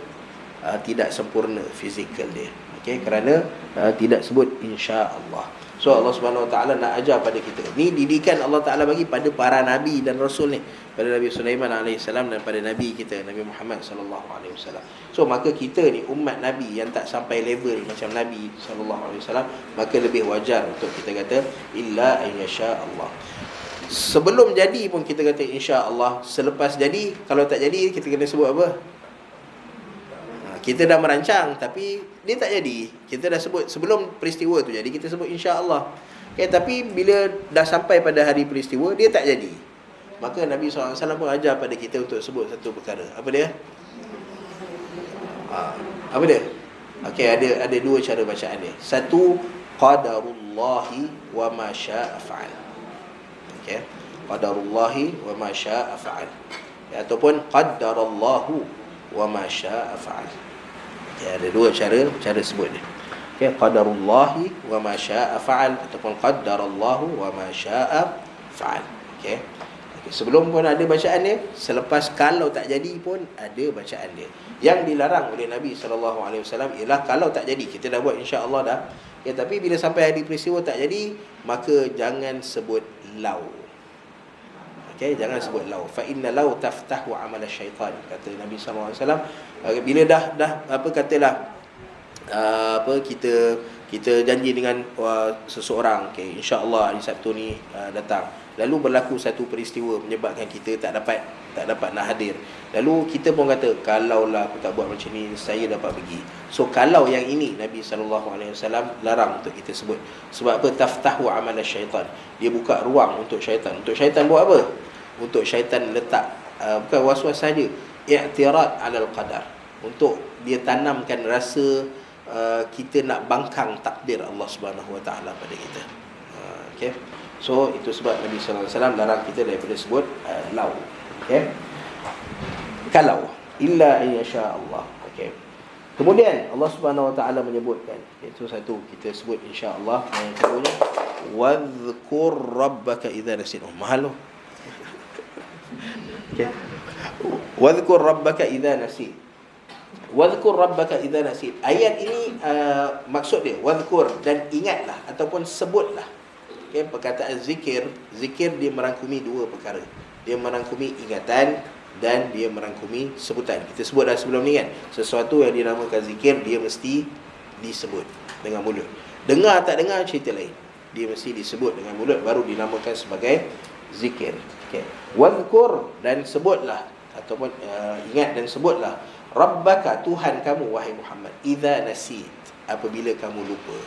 tidak sempurna fizikal dia. Okay, kerana tidak sebut insya-Allah. So Allah Subhanahu Wa Taala nak ajar pada kita. Ni didikan Allah Taala bagi pada para nabi dan rasul ni, pada Nabi Sulaiman alaihi salam dan pada nabi kita Nabi Muhammad sallallahu alaihi wasallam. So maka kita ni umat nabi yang tak sampai level macam Nabi sallallahu alaihi wasallam, maka lebih wajar untuk kita kata illa ayyasha Allah. Sebelum jadi pun kita kata insya-Allah, selepas jadi, kalau tak jadi kita kena sebut apa? Kita dah merancang tapi dia tak jadi, kita dah sebut sebelum peristiwa tu jadi, kita sebut insya-Allah. Tapi bila dah sampai pada hari peristiwa, dia tak jadi. Maka Nabi SAW pun ajar pada kita untuk sebut satu perkara. Apa dia? Apa dia? Ada dua cara bacaan dia. Satu, qadarullahi wa ma syaa fa'al. Qadarullahi wa ma syaa fa'al. Ataupun qaddarallahu wa ma syaa fa'al. Ada dua cara sebut dia. Qadarullahi wa ma syaa fa'al ataupun qaddarallahu wa ma syaa fa'al. Sebelum pun ada bacaan dia, selepas kalau tak jadi pun ada bacaan dia. Yang dilarang oleh Nabi SAW ialah kalau tak jadi, kita dah buat insya-Allah dah. Tapi bila sampai hari peristiwa tak jadi, maka jangan sebut lau. Jangan sebut lau. Fa inna lau taftahu amal syaitan, kata Nabi SAW. Bila dah kita janji dengan seseorang, insya-Allah hari Sabtu ni datang, lalu berlaku satu peristiwa menyebabkan kita tak dapat nak hadir, lalu kita pun kata kalaulah aku tak buat macam ni, saya dapat pergi. So kalau yang ini Nabi SAW larang untuk kita sebut. Sebab apa? Taftahu amal syaitan, dia buka ruang untuk syaitan. Untuk syaitan buat apa? Untuk syaitan letak bukan was-was saja, i'tirad alal qadar, untuk dia tanamkan rasa kita nak bangkang takdir Allah Subhanahu Wa Taala pada kita. So itu sebab Nabi sallallahu alaihi wasallam larang kita daripada sebut lau. Kalau illa insya Allah. Kemudian Allah Subhanahu Wa Taala menyebutkan, itu satu, kita sebut insya Allah. Yang keduanya, wadhkur rabbaka idza nasit. Mahal tu. Wadhkur rabbaka idza nasit. Wadhkur rabbaka idza nasit. Ayat ini maksud dia wadhkur, dan ingatlah ataupun sebutlah. Perkataan zikir dia merangkumi dua perkara. Dia merangkumi ingatan dan dia merangkumi sebutan. Kita sebut dah sebelum ni kan, sesuatu yang dinamakan zikir dia mesti disebut dengan mulut. Dengar tak dengar cerita lain, dia mesti disebut dengan mulut, baru dinamakan sebagai zikir. Wadhkur, dan sebutlah ataupun ingat dan sebutlah rabbaka, Tuhan kamu wahai Muhammad, idza nasit, apabila kamu lupa.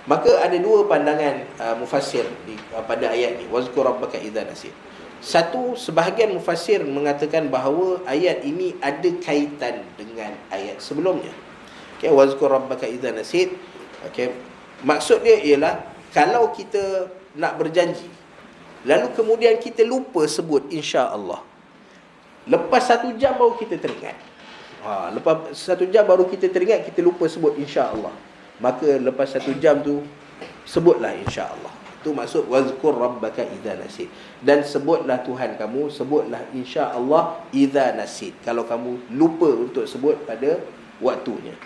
Maka ada dua pandangan mufassir pada ayat ni, wazkur rabbaka idza nasit. Satu, sebahagian mufassir mengatakan bahawa ayat ini ada kaitan dengan ayat sebelumnya. Wazkur rabbaka idza nasit. Maksud dia ialah kalau kita nak berjanji, lalu kemudian kita lupa sebut insya-Allah, lepas 1 jam baru kita teringat. Lepas 1 jam baru kita teringat, kita lupa sebut insya-Allah, maka lepas 1 jam tu sebutlah insya-Allah. Itu maksud wazkur rabbaka idza nasit. Dan sebutlah Tuhan kamu, sebutlah insya-Allah idza nasit, kalau kamu lupa untuk sebut pada waktunya.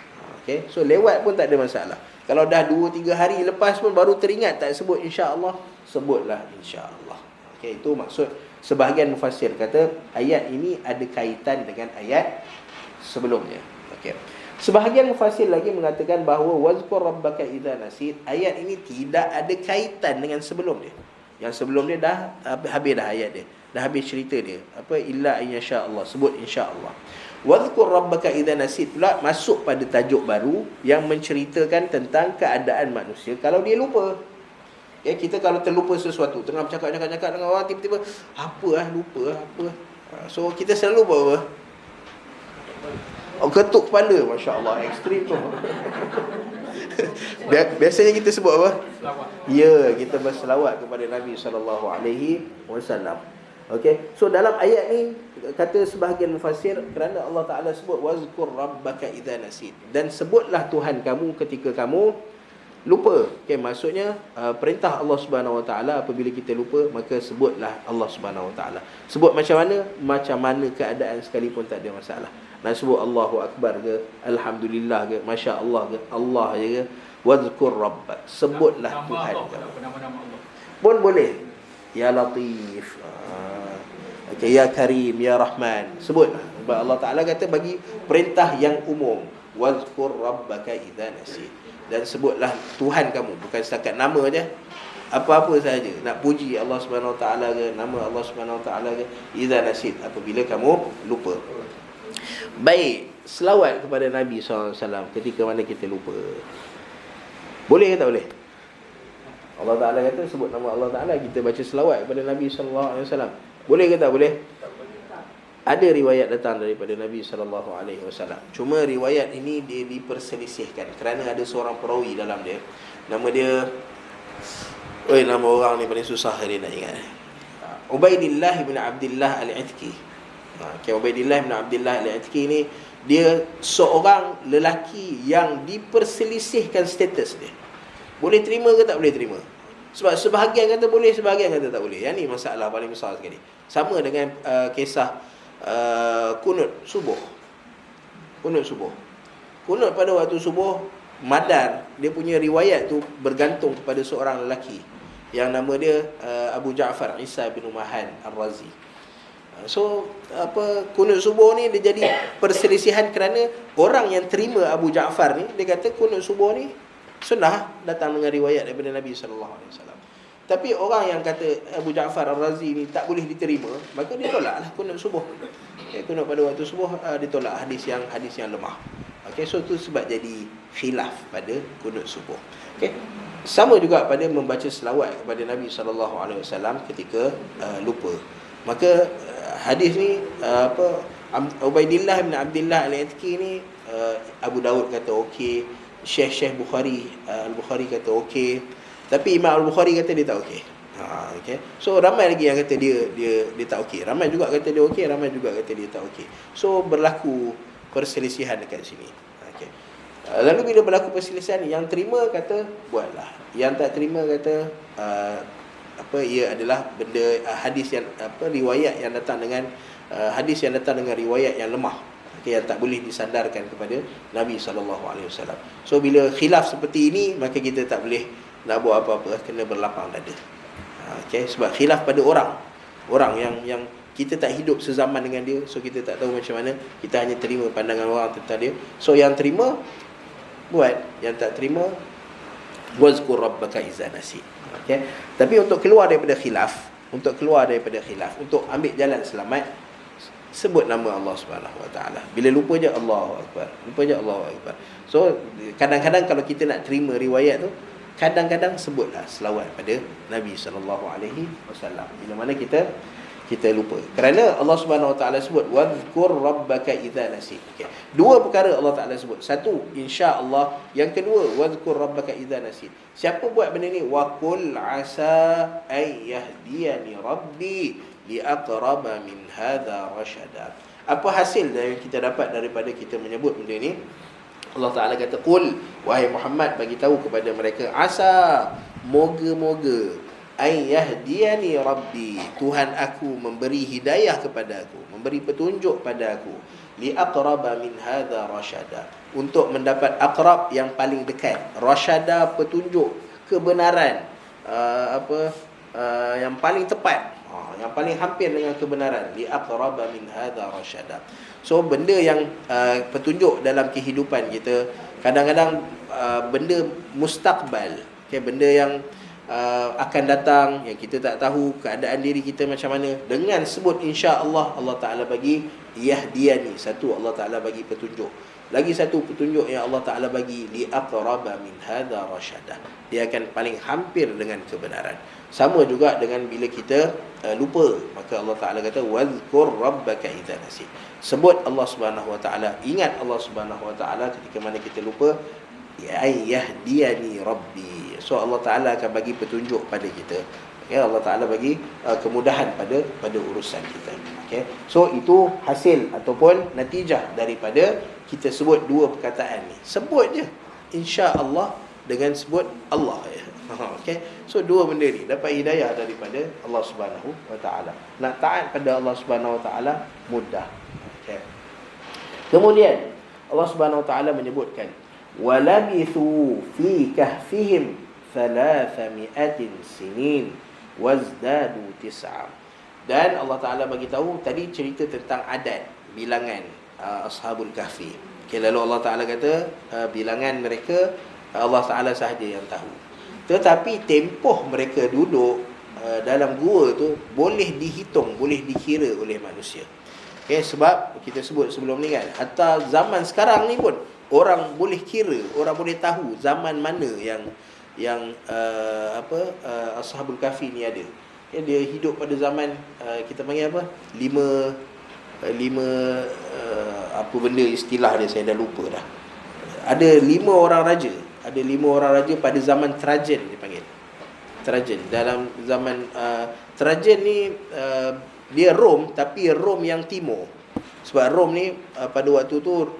So lewat pun tak ada masalah. Kalau dah 2-3 hari lepas pun baru teringat tak sebut insya-Allah, sebutlah insya-Allah. Itu maksud sebahagian mufassir kata ayat ini ada kaitan dengan ayat sebelumnya. Sebahagian mufassir lagi mengatakan bahawa wazkur rabbaka idza nasit, ayat ini tidak ada kaitan dengan sebelum dia. Yang sebelum dia dah habis dah ayat dia, dah habis cerita dia. Illa insya-Allah, sebut insya-Allah. Wazkur rabbaka idza nasit pula masuk pada tajuk baru yang menceritakan tentang keadaan manusia kalau dia lupa. Kita kalau terlupa sesuatu, tengah bercakap dengan orang, tiba-tiba lupa. So kita selalu buat apa? Ketuk kepala, masya-Allah, ekstrim tu. Biasanya kita sebut apa? Selawat. Ya, kita berselawat kepada Nabi sallallahu alaihi wasallam. So dalam ayat ni kata sebahagian mufassir, kerana Allah Taala sebut wazkur rabbaka idza nasit, dan sebutlah Tuhan kamu ketika kamu lupa. Maksudnya perintah Allah Subhanahu Wa Taala apabila kita lupa, maka sebutlah Allah Subhanahu Wa Taala. Sebut macam mana keadaan sekalipun tak ada masalah. Nak sebut Allahu Akbar ke, Alhamdulillah ke, Masya Allah ke, Allah je ke, wazkur rabbak, sebutlah Tuhan kamu. Nama-nama Allah Pun boleh. Ya Latif, Ya Karim, Ya Rahman, sebutlah. Sebab Allah Ta'ala kata bagi perintah yang umum, wazkur rabbaka idza nasit, dan sebutlah Tuhan kamu, bukan setakat nama je, apa-apa saja nak puji Allah Subhanahu Wa Taala ke, nama Allah Subhanahu Wa Taala ke, idza nasit, apabila kamu lupa. Baik, selawat kepada Nabi SAW ketika mana kita lupa. Boleh ke tak boleh? Allah Ta'ala kata sebut nama Allah Ta'ala, kita baca selawat kepada Nabi SAW. Boleh ke tak boleh? Ada riwayat datang daripada Nabi SAW. Cuma riwayat ini dia diperselisihkan kerana ada seorang perawi dalam dia. Nama dia, nama orang ni paling susah dia nak ingat. Ubaidillah bin Abdullah Al-Itki. Ubaidillah bin Abdullah Al-Itki ni, dia seorang lelaki yang diperselisihkan status dia. Boleh terima ke tak boleh terima? Sebab sebahagian kata boleh, sebahagian kata tak boleh. Yang ni masalah paling besar sekali. Sama dengan kisah kunut subuh. Kunut subuh. Kunut pada waktu subuh, madar, dia punya riwayat tu bergantung kepada seorang lelaki yang nama dia Abu Ja'far Isa bin Umahan Ar-Razi. So kunut subuh ni dia jadi perselisihan kerana orang yang terima Abu Ja'far ni, dia kata kunut subuh ni sunnah, datang dengan riwayat daripada Nabi SAW. Tapi orang yang kata Abu Ja'far Ar-Razi ni tak boleh diterima, maka dia tolaklah kunut subuh. Kunut pada waktu subuh, ditolak hadis yang lemah. So tu sebab jadi khilaf pada kunut subuh. Sama juga pada membaca selawat kepada Nabi SAW ketika lupa. Maka hadis ni Ubaidillah bin Abdullah Al-Itki ni, Abu Daud kata okey, Syekh Bukhari Al-Bukhari kata okey, tapi Imam Al-Bukhari kata dia tak okey. So ramai lagi yang kata dia tak okey. Ramai juga kata dia okey, ramai juga kata dia tak okey. So berlaku perselisihan dekat sini. Lalu bila berlaku perselisihan, yang terima kata buatlah, yang tak terima kata ia adalah benda hadis yang riwayat yang datang dengan hadis yang datang dengan riwayat yang lemah. Yang tak boleh disandarkan kepada Nabi SAW. So bila khilaf seperti ini, maka kita tak boleh nak buat apa-apa, kena berlapang dada. Sebab khilaf pada orang yang kita tak hidup sezaman dengan dia, so kita tak tahu macam mana, kita hanya terima pandangan orang tentang dia. So yang terima buat, yang tak terima wazkur rabbaka iza nasit. Tapi untuk keluar daripada khilaf, untuk ambil jalan selamat, sebut nama Allah Subhanahu Wa Taala. Bila lupa je Allahu Akbar. So kadang-kadang kalau kita nak terima riwayat tu, kadang-kadang sebutlah selawat pada Nabi sallallahu alaihi wasallam. Bila mana kita lupa. Kerana Allah Subhanahu Wa Taala sebut wadhkur rabbaka idza nasit. Dua perkara Allah Taala sebut. Satu, insya-Allah. Yang kedua, wadhkur rabbaka idza nasit. Siapa buat benda ni? Wa qul asa ay yahdiyani rabbi liaqraba min hadha rashada. Apa hasil yang kita dapat daripada kita menyebut benda ni? Allah Ta'ala kata, qul, wahai Muhammad, bagi tahu kepada mereka, asa, moga-moga, ay yahdiyani rabbi, Tuhan aku memberi hidayah kepada aku, memberi petunjuk pada aku, liaqraba min hadha rashada, untuk mendapat aqrab yang paling dekat, rashada petunjuk kebenaran, yang paling tepat, yang paling hampir dengan kebenaran, liaqraba min hadha rashada. So benda yang petunjuk dalam kehidupan kita, kadang-kadang benda mustaqbal, benda yang akan datang, yang kita tak tahu keadaan diri kita macam mana, dengan sebut insya-Allah, Allah Taala bagi yahdiyani, satu Allah Taala bagi petunjuk. Lagi satu petunjuk yang Allah Taala bagi, liaqraba min hadha rashada, dia akan paling hampir dengan kebenaran. Sama juga dengan bila kita lupa, maka Allah Taala kata wazkur rabbaka idza nasit. Sebut Allah Subhanahu Wa Taala, ingat Allah Subhanahu Wa Taala ketika mana kita lupa, ya yahdiyani rabbi. So Allah Taala akan bagi petunjuk pada kita. Allah Taala bagi kemudahan pada urusan kita. So itu hasil ataupun natijah daripada kita sebut dua perkataan ni. Sebut je insya-Allah dengan sebut Allah. So dua benda ni dapat hidayah daripada Allah Subhanahu Wa Taala. Nak taat pada Allah Subhanahu Wa Taala mudah. Kemudian Allah Subhanahu Wa Taala menyebutkan walabithu fi kahfihim 300 sinin wazdadu 9. Dan Allah Taala bagi tahu tadi cerita tentang adat bilangan ashabul kahfi. Lalu Allah Taala kata bilangan mereka Allah Taala sahaja yang tahu. Tetapi tempoh mereka duduk dalam gua tu boleh dihitung, boleh dikira oleh manusia. Sebab kita sebut sebelum ni kan, hatta zaman sekarang ni pun orang boleh kira, orang boleh tahu zaman mana yang yang Ashabul Kahfi ni ada. Dia hidup pada zaman kita panggil apa? Lima apa benda istilah dia, saya dah lupa dah. Ada 5 orang raja. Ada 5 orang raja pada zaman Trajan dipanggil. Trajan. Dalam zaman Trajan ni dia Rom, tapi Rom yang timur. Sebab Rom ni pada waktu tu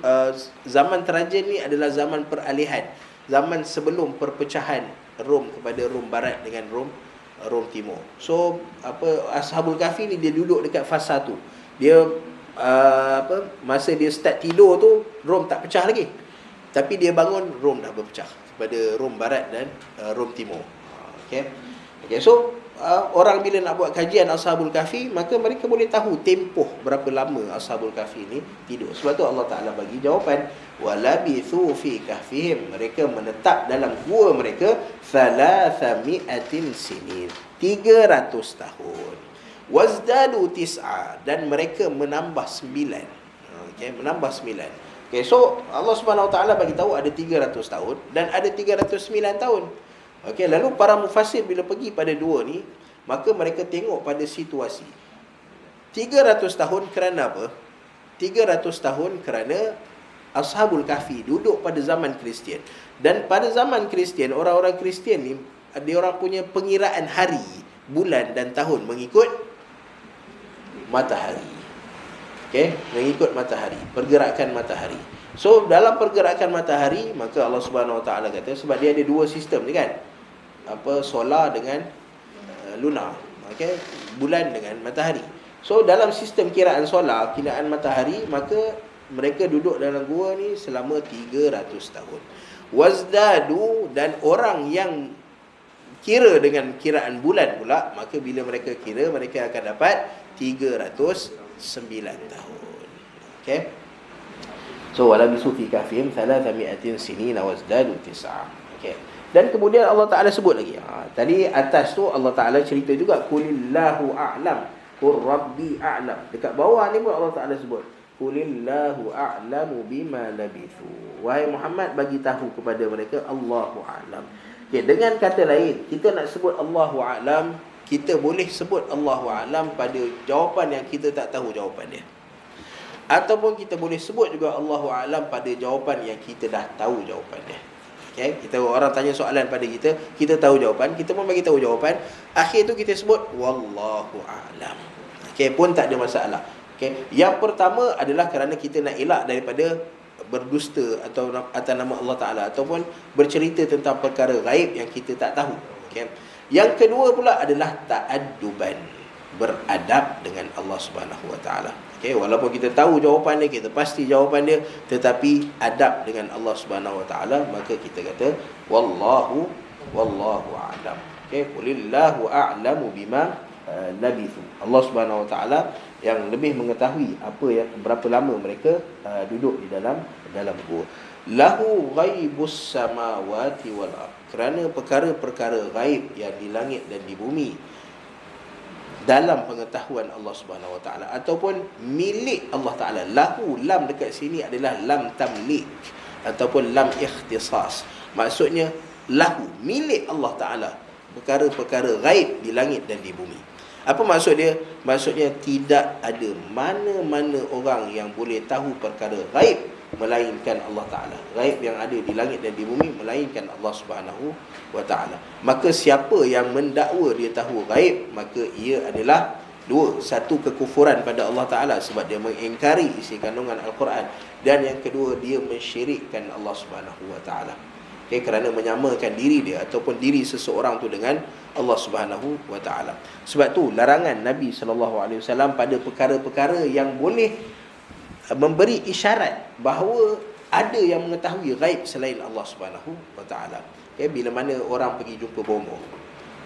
zaman Trajan ni adalah zaman peralihan. Zaman sebelum perpecahan Rom kepada Rom Barat dengan Rom Timur. So Ashabul Kahfi ni dia duduk dekat fasa tu. Dia masa dia start tidur tu Rom tak pecah lagi. Tapi dia bangun, Rom dah berpecah kepada Rom Barat dan Rom Timur. Okay, so orang bila nak buat kajian Ashabul Kahfi, maka mereka boleh tahu tempoh berapa lama Ashabul Kahfi ni tidur. Sebab tu Allah Ta'ala bagi jawapan, walabithu fi kahfihim, mereka menetap dalam gua mereka 300 sinin, 300 tahun. Wazdadu tis'a, dan mereka menambah 9. Okay, menambah 9. Okay, so Allah Subhanahu Wa Taala bagi tahu ada 300 tahun dan ada 309 tahun. Okey, lalu para mufassir bila pergi pada dua ni, maka mereka tengok pada situasi. 300 tahun kerana apa? 300 tahun kerana Ashabul Kahfi duduk pada zaman Kristian. Dan pada zaman Kristian, orang-orang Kristian ni dia orang punya pengiraan hari, bulan dan tahun mengikut matahari. Okey, mengikut matahari, pergerakan matahari. So dalam pergerakan matahari, maka Allah Subhanahu Wa Taala kata, sebab dia ada dua sistem ni kan, solar dengan lunar, okey, bulan dengan matahari. So dalam sistem kiraan solar, kiraan matahari, maka mereka duduk dalam gua ni selama 300 tahun. Wazdadu, dan orang yang kira dengan kiraan bulan pula, maka bila mereka kira, mereka akan dapat 309 tahun. Okey. So wala bisu fi kahfihim 300 sinina wazdadu 9. Okey. Dan kemudian Allah Taala sebut lagi. Tadi atas tu Allah Taala cerita juga qulillahu a'lam, qur rabbi a'lam. Dekat bawah ni pun Allah Taala sebut qulillahu a'lamu bima labithu. Wahai Muhammad, bagi tahu kepada mereka Allahu a'lam. Okey, dengan kata lain, kita nak sebut Allahu a'lam, kita boleh sebut Allahu a'lam pada jawapan yang kita tak tahu jawapan dia. Ataupun kita boleh sebut juga Allahu a'lam pada jawapan yang kita dah tahu jawapan dia. Okay? Kita orang tanya soalan pada kita, kita tahu jawapan, kita pun bagi tahu jawapan. Akhir tu kita sebut wallahu a'lam. Okay, pun tak ada masalah. Okay? Yang pertama adalah kerana kita nak elak daripada berdusta atau atas nama Allah Ta'ala, ataupun bercerita tentang perkara gaib yang kita tak tahu. Okay? Yang kedua pula adalah ta'adduban, beradab dengan Allah Subhanahu Wa Ta'ala. Okay, walaupun kita tahu jawapan dia, kita pasti jawapan dia, tetapi adab dengan Allah Subhanahu Wa Ta'ala, maka kita kata wallahu a'lam. Okay, qulillahu a'lamu bima labithu. Allah Subhanahu Wa Ta'ala yang lebih mengetahui berapa lama mereka duduk di dalam gua. Lahu ghaibus samawati wal ard, kerana perkara-perkara gaib yang di langit dan di bumi dalam pengetahuan Allah Subhanahu Wa Taala, ataupun milik Allah Taala. Lahu, lam dekat sini adalah lam tamlik ataupun lam ikhtisas. Maksudnya lahu, milik Allah Taala, perkara-perkara gaib di langit dan di bumi. Apa maksud dia? Maksudnya tidak ada mana-mana orang yang boleh tahu perkara gaib melainkan Allah Ta'ala. Gaib yang ada di langit dan di bumi melainkan Allah Subhanahu Wa Ta'ala. Maka siapa yang mendakwa dia tahu gaib, maka ia adalah dua. Satu, kekufuran pada Allah Ta'ala sebab dia mengingkari isi kandungan Al-Quran. Dan yang kedua, dia mensyirikkan Allah Subhanahu Wa Ta'ala. Okay, kerana menyamakan diri dia ataupun diri seseorang tu dengan Allah Subhanahu Wa Ta'ala. Sebab tu larangan Nabi SAW pada perkara-perkara yang boleh memberi isyarat bahawa ada yang mengetahui gaib selain Allah Subhanahu Wa Ta'ala. Okay, bila mana orang pergi jumpa bomoh.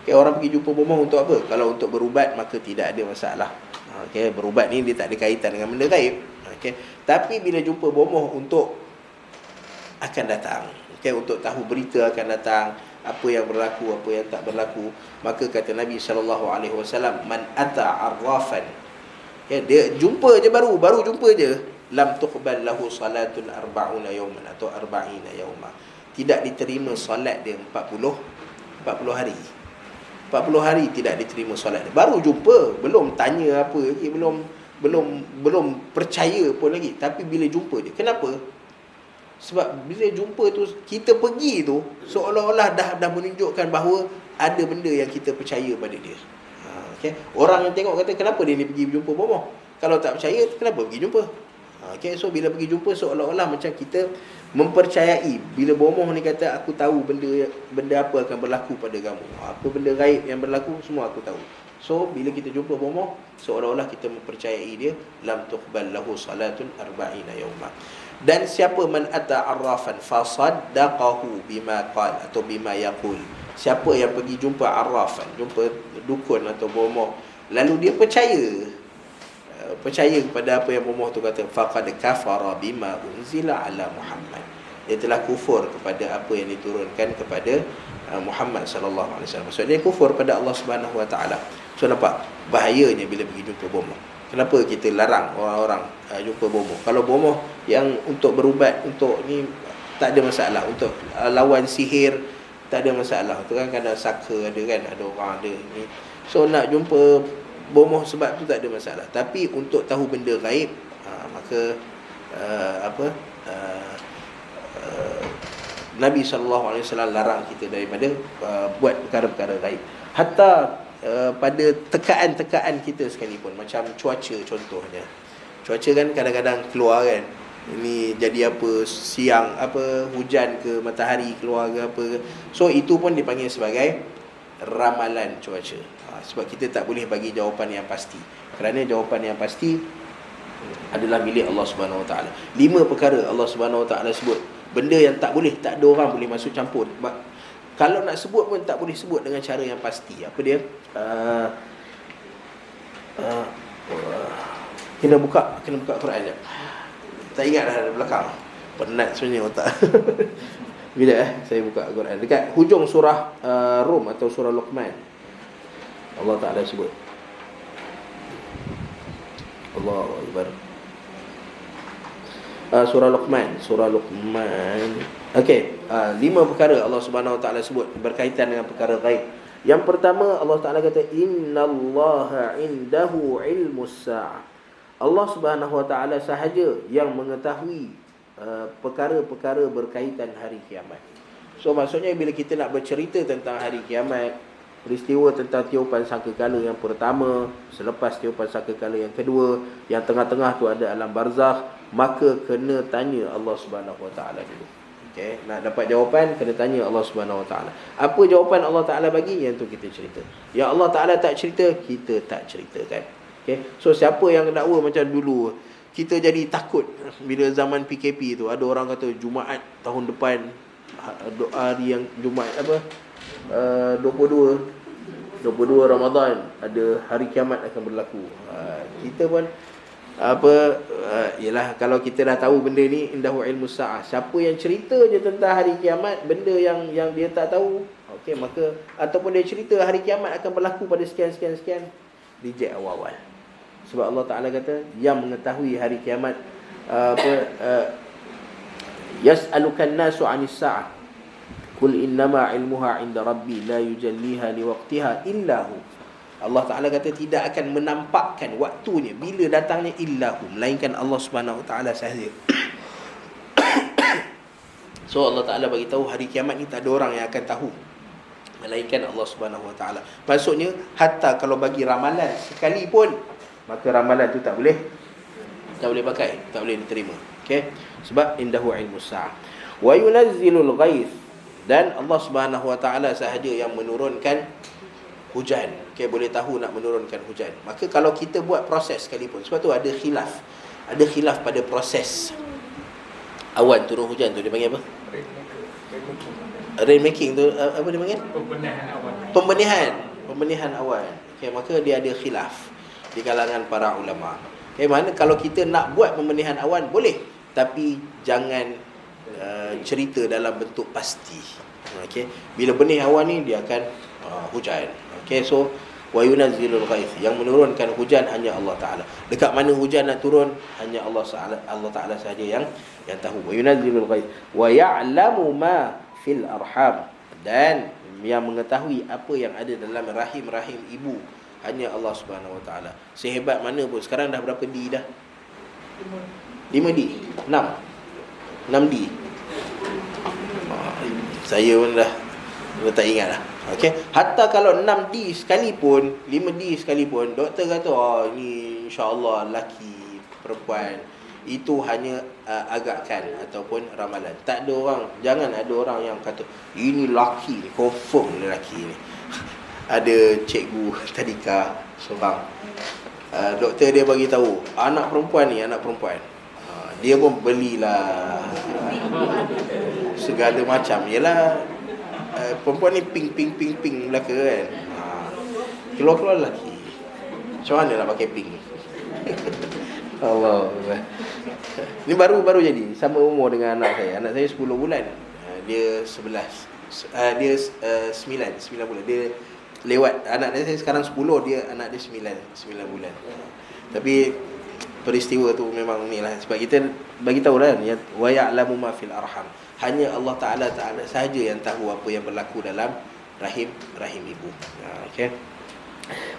Okay, orang pergi jumpa bomoh untuk apa? Kalau untuk berubat, maka tidak ada masalah. Okay, berubat ni dia tak ada kaitan dengan benda gaib. Okay, tapi bila jumpa bomoh untuk akan datang, okay, untuk tahu berita akan datang, apa yang berlaku, apa yang tak berlaku, maka kata Nabi SAW, man ata arrafan, okay, dia jumpa je baru jumpa je, lam tuqbal lahu salatun 40 yawman atau 40 yawma, tidak diterima solat dia 40 40 hari. 40 hari tidak diterima solat dia. Baru jumpa, belum tanya apa lagi, belum percaya pun lagi. Tapi bila jumpa dia, kenapa? Sebab bila jumpa tu, kita pergi tu seolah-olah dah menunjukkan bahawa ada benda yang kita percaya pada dia. Okay? Orang yang tengok kata, kenapa dia ni pergi jumpa bomoh? Kalau tak percaya, kenapa pergi jumpa? Okay? So bila pergi jumpa, seolah-olah macam kita mempercayai. Bila bomoh ni kata, aku tahu benda apa akan berlaku pada kamu, apa benda gaib yang berlaku, semua aku tahu. So bila kita jumpa bomoh, seolah-olah kita mempercayai dia. Lam tuqbal lahu salatun arba'ina yawma. Dan siapa man ata arrafan fasaddaqahu bima qala atau bima yaqul, siapa yang pergi jumpa arrafan, jumpa dukun atau bomoh, lalu dia percaya kepada apa yang bomoh tu kata, faqad kafara bima unzila ala Muhammad, dia telah kufur kepada apa yang diturunkan kepada Muhammad sallallahu alaihi wasallam. Maksudnya dia kufur pada Allah Subhanahu wa taala. So nampak bahayanya bila pergi jumpa bomoh. Kenapa kita larang orang-orang jumpa bomoh? Kalau bomoh yang untuk berubat, untuk ni tak ada masalah. Untuk lawan sihir tak ada masalah. Tu kan ada saka, ada kan, ada orang ada ni. So nak jumpa bomoh sebab tu tak ada masalah. Tapi untuk tahu benda gaib, maka Nabi SAW larang kita daripada buat perkara-perkara gaib. Hatta pada tekaan-tekaan kita sekalipun, macam cuaca contohnya. Cuaca kan kadang-kadang keluar kan, ini jadi apa, siang apa, hujan ke, matahari keluar ke apa ke. So itu pun dipanggil sebagai ramalan cuaca. Sebab kita tak boleh bagi jawapan yang pasti, kerana jawapan yang pasti adalah milik Allah Subhanahu Wa Taala. 5 perkara Allah Subhanahu Wa Taala sebut, benda yang tak boleh, tak ada orang boleh masuk campur. Kalau nak sebut pun tak boleh sebut dengan cara yang pasti. Apa dia? Kena buka Quran je. Tak ingat dah belakang. Penat sebenarnya otak. Bila saya buka Quran dekat hujung surah Rum atau surah Luqman, Allah Ta'ala sebut, Allahu Akbar. Surah Luqman. Okey, 5 perkara Allah Subhanahu Wa Taala sebut berkaitan dengan perkara gaib. Yang pertama, Allah Taala kata, innallaha indahu ilmus sa'ah. Allah Subhanahu Wa Taala sahaja yang mengetahui perkara-perkara berkaitan hari kiamat. So maksudnya bila kita nak bercerita tentang hari kiamat, peristiwa tentang tiupan sangkakala yang pertama, selepas tiupan sangkakala yang kedua, yang tengah-tengah tu ada alam barzakh, maka kena tanya Allah Subhanahu Wa Taala dulu. Okay, nak dapat jawapan kena tanya Allah Subhanahu Wa Taala. Apa jawapan Allah Taala bagi, yang tu kita cerita. Yang Allah Taala tak cerita, kita tak ceritakan. Okay, so siapa yang dakwa macam dulu, kita jadi takut bila zaman PKP tu, ada orang kata Jumaat tahun depan, hari yang Jumaat apa, 22 Ramadan ada hari kiamat akan berlaku. Kita pun ialah kalau kita dah tahu benda ni, indahu ilmus sa'ah, siapa yang cerita je tentang hari kiamat, benda yang dia tak tahu, okey, maka ataupun dia cerita hari kiamat akan berlaku pada sekian, reject awal-awal. Sebab Allah Ta'ala kata yang mengetahui hari kiamat, yas'alukan nasu 'anis sa'ah qul innama 'ilmuha 'inda rabbi la yujalliha liwaqtiha illa hu. Allah Ta'ala kata tidak akan menampakkan waktunya bila datangnya illahu, melainkan Allah Subhanahu Wa Ta'ala sahaja. So Allah Ta'ala bagi tahu hari kiamat ni tak ada orang yang akan tahu, melainkan Allah Subhanahu Wa Ta'ala. Maksudnya hatta kalau bagi ramalan sekalipun, maka ramalan tu tak boleh pakai, tak boleh diterima. Okey, sebab indahu ilmus sa'ah. Wa yunazzilul ghaith, dan Allah Subhanahu Wa Ta'ala sahaja yang menurunkan hujan. Okey, boleh tahu nak menurunkan hujan. Maka kalau kita buat proses sekalipun, sebab tu ada khilaf pada proses awan turun hujan tu, dia panggil apa? Rainmaking tu apa dia panggil? Pembenihan awan. Okey, maka dia ada khilaf di kalangan para ulama. Okey, mana kalau kita nak buat pembenihan awan boleh, tapi jangan cerita dalam bentuk pasti. Okey, bila benih awan ni dia akan hujan. Okey, so wa yunazzilul ghaith, yang menurunkan hujan hanya Allah Taala. Dekat mana hujan nak turun hanya Allah Taala sahaja yang tahu. Wa yunazzilul ghaith wa ya'lamu ma fil arham, dan yang mengetahui apa yang ada dalam rahim-rahim ibu hanya Allah Subhanahu Wa Taala. Sehebat mana pun, sekarang dah berapa D dah? 5D, 6D. Saya pun dah tak ingat lah. Okay. Hatta kalau 6D sekalipun, 5D sekalipun, doktor kata ini insya-Allah lelaki, perempuan, itu hanya agakkan ataupun ramalan. Tak ada orang, jangan ada orang yang kata ini lelaki, confirm lelaki ni. Ada cikgu tadika seorang, doktor dia bagi tahu anak perempuan ni anak perempuan. Dia pun belilah segala macam. Yalah, perempuan ni pink belaka kan. Keluar lelaki. Macam mana nak pakai pink? Allah. Ni baru jadi, sama umur dengan anak saya. Anak saya 10 bulan. Dia 11. Dia 9 bulan. Dia lewat. Anak saya sekarang 10, anak dia 9 bulan. Tapi peristiwa tu memang ni lah. Sebab kita bagi tahu kan, wa ya'lamu ma fil arham. Hanya Allah Ta'ala sahaja yang tahu apa yang berlaku dalam rahim ibu. Okey.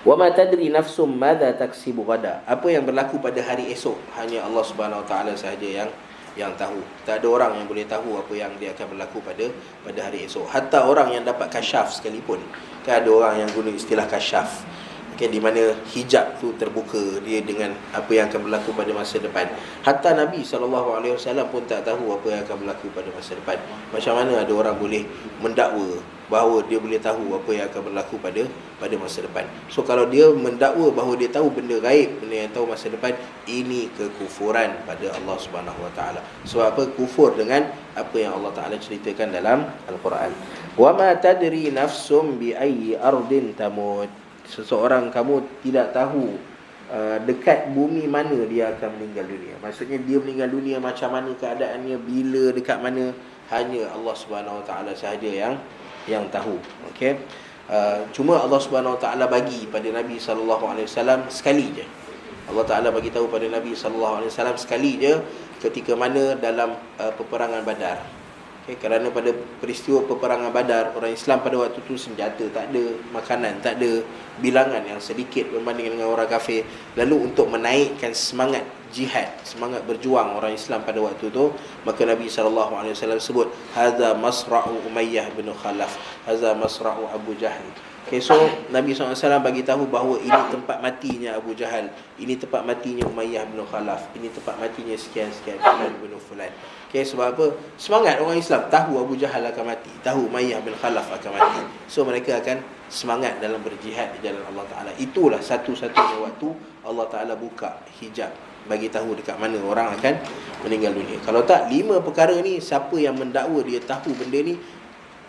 Wa ma tadri nafsum madza taksibu ghada. Apa yang berlaku pada hari esok hanya Allah Subhanahu Wa Ta'ala sahaja yang tahu. Tak ada orang yang boleh tahu apa yang dia akan berlaku pada hari esok. Hatta orang yang dapat kasyaf sekalipun. Kan ada orang yang guna istilah kasyaf. Okay, di mana hijab tu terbuka dia dengan apa yang akan berlaku pada masa depan. Hatta Nabi SAW pun tak tahu apa yang akan berlaku pada masa depan. Macam mana ada orang boleh mendakwa bahawa dia boleh tahu apa yang akan berlaku pada masa depan. So kalau dia mendakwa bahawa dia tahu benda gaib, benda yang tahu masa depan, ini kekufuran pada Allah Subhanahu Wa Taala. Sebab apa? Kufur dengan apa yang Allah Taala ceritakan dalam Al-Quran. Wa ma tadri nafsum bi ayyi ardin tamut. Seseorang kamu tidak tahu dekat bumi mana dia akan meninggal dunia. Maksudnya dia meninggal dunia macam mana keadaannya, bila, dekat mana, hanya Allah Subhanahu Wa Taala sahaja yang tahu. Okey. Cuma Allah Subhanahu Wa Taala bagi pada Nabi sallallahu alaihi wasallam sekali je. Allah Taala bagi tahu pada Nabi sallallahu alaihi wasallam sekali je ketika mana dalam peperangan Badar. Okay, kerana pada peristiwa peperangan Badar, orang Islam pada waktu tu senjata tak ada, makanan tak ada, bilangan yang sedikit berbanding dengan orang kafir. Lalu untuk menaikkan semangat jihad, semangat berjuang orang Islam pada waktu tu, maka Nabi SAW sebut hadza masra'u Umayyah bin Khalaf, hadza masra'u Abu Jahal. Okay, so Nabi SAW bagi tahu bahawa ini tempat matinya Abu Jahal, ini tempat matinya Umayyah bin Khalaf, ini tempat matinya sekian-sekian bin Fulan. Okay, sebab apa? Semangat orang Islam tahu Abu Jahal akan mati, tahu Umayyah bin Khalaf akan mati. So mereka akan semangat dalam berjihad di jalan Allah Ta'ala. Itulah satu-satunya waktu Allah Ta'ala buka hijab, bagi tahu dekat mana orang akan meninggal dunia. Kalau tak, 5 perkara ni, siapa yang mendakwa dia tahu benda ni,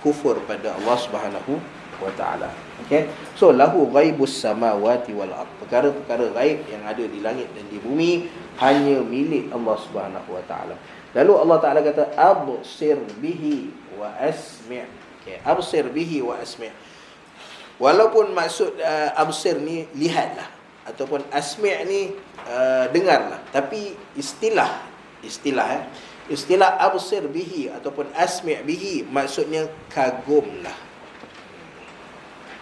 kufur pada Allah Subhanahu Wa Ta'ala. Okay? So lahu ghaibus samawati wal ard. Perkara-perkara gaib yang ada di langit dan di bumi hanya milik Allah Subhanahu Wa Ta'ala. Lalu Allah Ta'ala kata absir bihi wa asmi'. Okay, absir bihi wa asmi'. Walaupun maksud absir ni lihatlah, ataupun asmi' ni dengarlah, tapi istilah absir bihi ataupun asmi' bihi maksudnya kagumlah.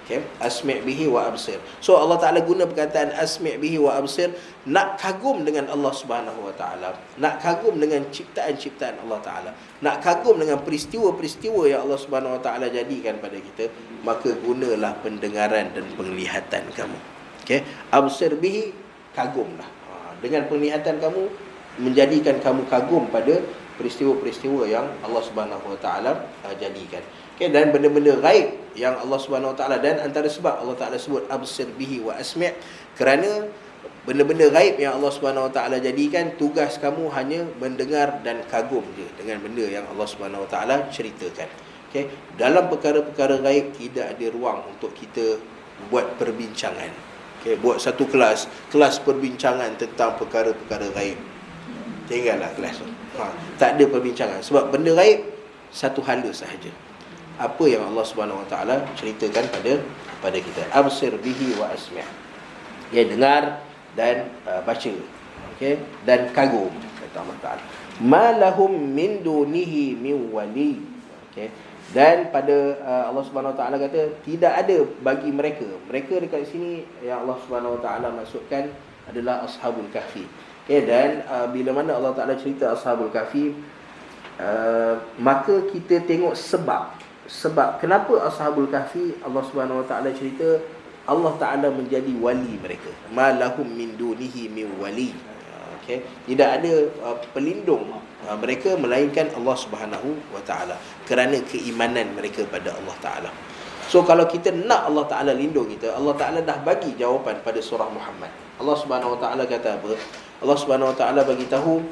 Okay, asmi' bihi wa absir. So Allah Ta'ala guna perkataan asmi' bihi wa absir, nak kagum dengan Allah Subhanahu Wa Ta'ala, nak kagum dengan ciptaan-ciptaan Allah Ta'ala, nak kagum dengan peristiwa-peristiwa yang Allah Subhanahu Wa Ta'ala jadikan pada kita, maka gunalah pendengaran dan penglihatan kamu. Okay, absir bihi, kagumlah. Dengan penglihatan kamu, menjadikan kamu kagum pada peristiwa-peristiwa yang Allah Subhanahu Wa Ta'ala jadikan. Okay, dan benda-benda gaib yang Allah Subhanahu Wa Ta'ala, dan antara sebab Allah Ta'ala sebut absir bihi wa asmi', kerana benda-benda gaib yang Allah Subhanahu Wa Ta'ala jadikan, tugas kamu hanya mendengar dan kagum je dengan benda yang Allah Subhanahu Wa Ta'ala ceritakan. Okay, dalam perkara-perkara gaib tidak ada ruang untuk kita buat perbincangan. Okay, buat satu kelas perbincangan tentang perkara-perkara gaib. Tinggallah kelas tu. Tak ada perbincangan, sebab benda gaib satu hala sahaja, apa yang Allah Subhanahu Wa Ta'ala ceritakan pada kita. Absir bihi wa asmi'. Ya, dengar dan baca. Okey, dan kagum, kata Allah Ta'ala. Ma lahum min dunihi min wali. Okey, Dan pada Allah Subhanahu Wa Taala kata tidak ada bagi mereka. Mereka dekat sini yang Allah Subhanahu Wa Taala maksudkan adalah Ashabul Kahfi. Dan bila mana Allah Taala cerita Ashabul Kahfi, maka kita tengok sebab kenapa Ashabul Kahfi Allah Subhanahu Wa Taala cerita Allah Taala menjadi wali mereka. Malahum min dunihi min wali. Tidak ada pelindung mereka melainkan Allah Subhanahu Wa Taala kerana keimanan mereka pada Allah Taala. So kalau kita nak Allah Taala lindung kita, Allah Taala dah bagi jawapan pada surah Muhammad. Allah Subhanahu Wa Taala kata apa? Allah Subhanahu Wa Taala bagi tahu,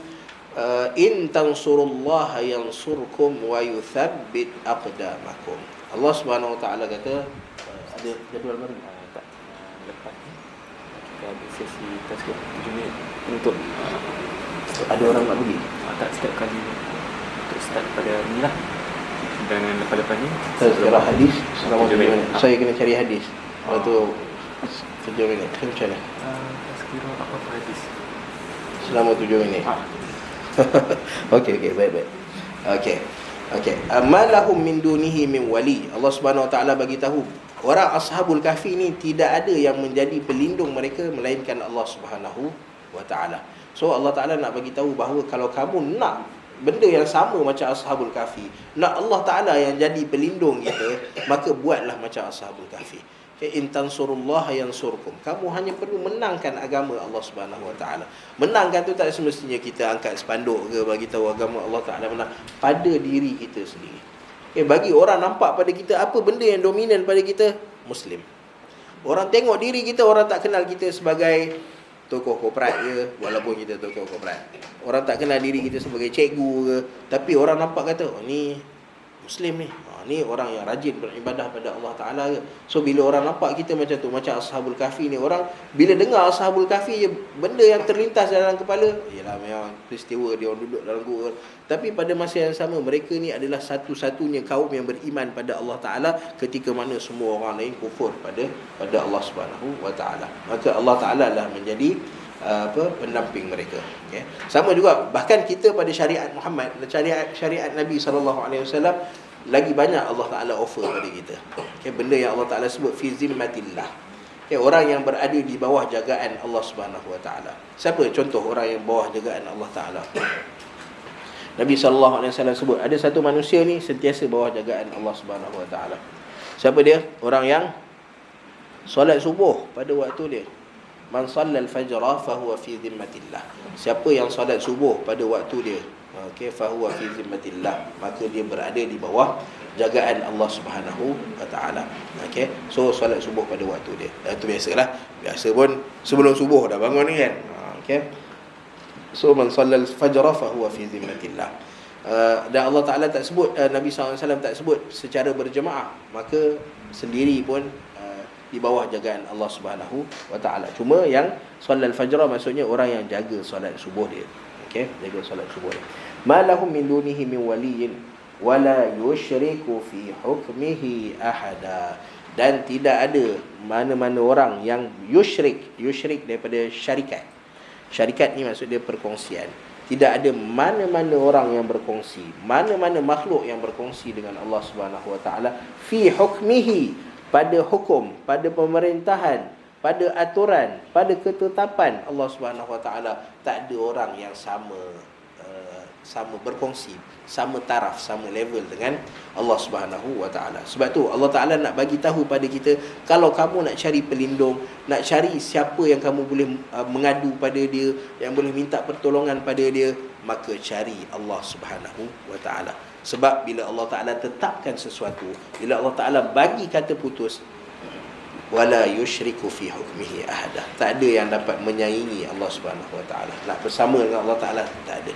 in tansurullaha yansurkum wa yuthabbit aqdamakum. Allah Subhanahu Wa Taala kata, ada jadual baru tak? Lepas ni kita ada sesi tasbih 7 minit untuk Ada orang nak pergi? tak setiap kali untuk start pada ni lah. Dan lepas-lepas ni Tazkirah hadis selama 7 minit. minit. Saya kena cari hadis. Lepas tu 7 minit. Macam mana? Tazkirah apa hadis Selama 7 minit. Okey, baik. Okey. Malahum min dunihi min wali. Allah Subhanahu Wa Taala bagi tahu orang Ashabul Kahfi ni tidak ada yang menjadi pelindung mereka melainkan Allah Subhanahu Wa Taala. So Allah Taala nak bagi tahu bahawa kalau kamu nak benda yang sama macam Ashabul Kahfi, nak Allah Taala yang jadi pelindung kita, maka buatlah macam Ashabul Kahfi. In tansurullaha yansurkum. Kamu hanya perlu menangkan agama Allah Subhanahu Wa Taala. Menangkan tu tak semestinya kita angkat spanduk ke bagi tahu agama Allah Taala menang, pada diri kita sendiri. Bagi orang nampak pada kita apa benda yang dominan pada kita? Muslim. Orang tengok diri kita, orang tak kenal kita sebagai tokoh korporat ke, walaupun kita tokoh korporat. Orang tak kenal diri kita sebagai cikgu ke, tapi orang nampak kata, oh ni Muslim ni. Ni orang yang rajin beribadah pada Allah Ta'ala ke. So bila orang nampak kita macam tu, macam Ashabul Kahfi ni, orang bila dengar Ashabul Kahfi je, benda yang terlintas dalam kepala, yalah memang peristiwa dia orang duduk dalam gua. Tapi pada masa yang sama, mereka ni adalah satu-satunya kaum yang beriman pada Allah Ta'ala ketika mana semua orang lain kufur pada Allah Subhanahu Wa Ta'ala. Maka Allah Ta'ala lah menjadi pendamping mereka. Sama juga bahkan kita pada syariat Muhammad, syariat Nabi SAW, lagi banyak Allah Ta'ala offer pada kita. Benda yang Allah Ta'ala sebut fi zimmatillah. Orang yang berada di bawah jagaan Allah Subhanahu Wa Ta'ala. Siapa contoh orang yang bawah jagaan Allah Ta'ala? Nabi SAW sebut ada satu manusia ni sentiasa bawah jagaan Allah Subhanahu Wa Ta'ala. Siapa dia? Orang yang solat subuh pada waktu dia. Man sallal fajra fahuwa fi zimmatillah. Siapa yang solat subuh pada waktu dia, fahuwa fi zimmatillah, maka dia berada di bawah jagaan Allah Subhanahu Wa Ta'ala. So solat subuh pada waktu dia. Itu biasalah. Biasa pun sebelum subuh dah bangun ni kan. So man sallal fajra fahuwa fi zimmatillah. Dan Allah Ta'ala tak sebut, Nabi SAW tak sebut secara berjemaah, maka sendiri pun di bawah jagaan Allah Subhanahu Wa Ta'ala. Cuma yang solat fajr maksudnya orang yang jaga solat subuh dia. Jaga solat subuh dia. Malahum min dunihi min waliyyin wala yusyriku fi hukmihi ahada. Dan tidak ada mana-mana orang yang yusyrik daripada syarikat. Syarikat ni maksud dia perkongsian. Tidak ada mana-mana orang yang berkongsi, mana-mana makhluk yang berkongsi dengan Allah Subhanahu Wa Ta'ala fi hukmihi, pada hukum, pada pemerintahan, pada aturan, pada ketetapan Allah Subhanahu Wa Ta'ala. Tak ada orang yang sama berkongsi, sama taraf, sama level dengan Allah Subhanahu Wa Ta'ala. Sebab tu Allah Ta'ala nak bagi tahu pada kita, kalau kamu nak cari pelindung, nak cari siapa yang kamu boleh mengadu pada dia, yang boleh minta pertolongan pada dia, maka cari Allah Subhanahu Wa Ta'ala. Sebab bila Allah Ta'ala tetapkan sesuatu, bila Allah Ta'ala bagi kata putus, wala yusyriku fi hukmihi ahada, tak ada yang dapat menyaingi Allah Subhanahu Wa Ta'ala. Nak bersama dengan Allah Ta'ala, tak ada.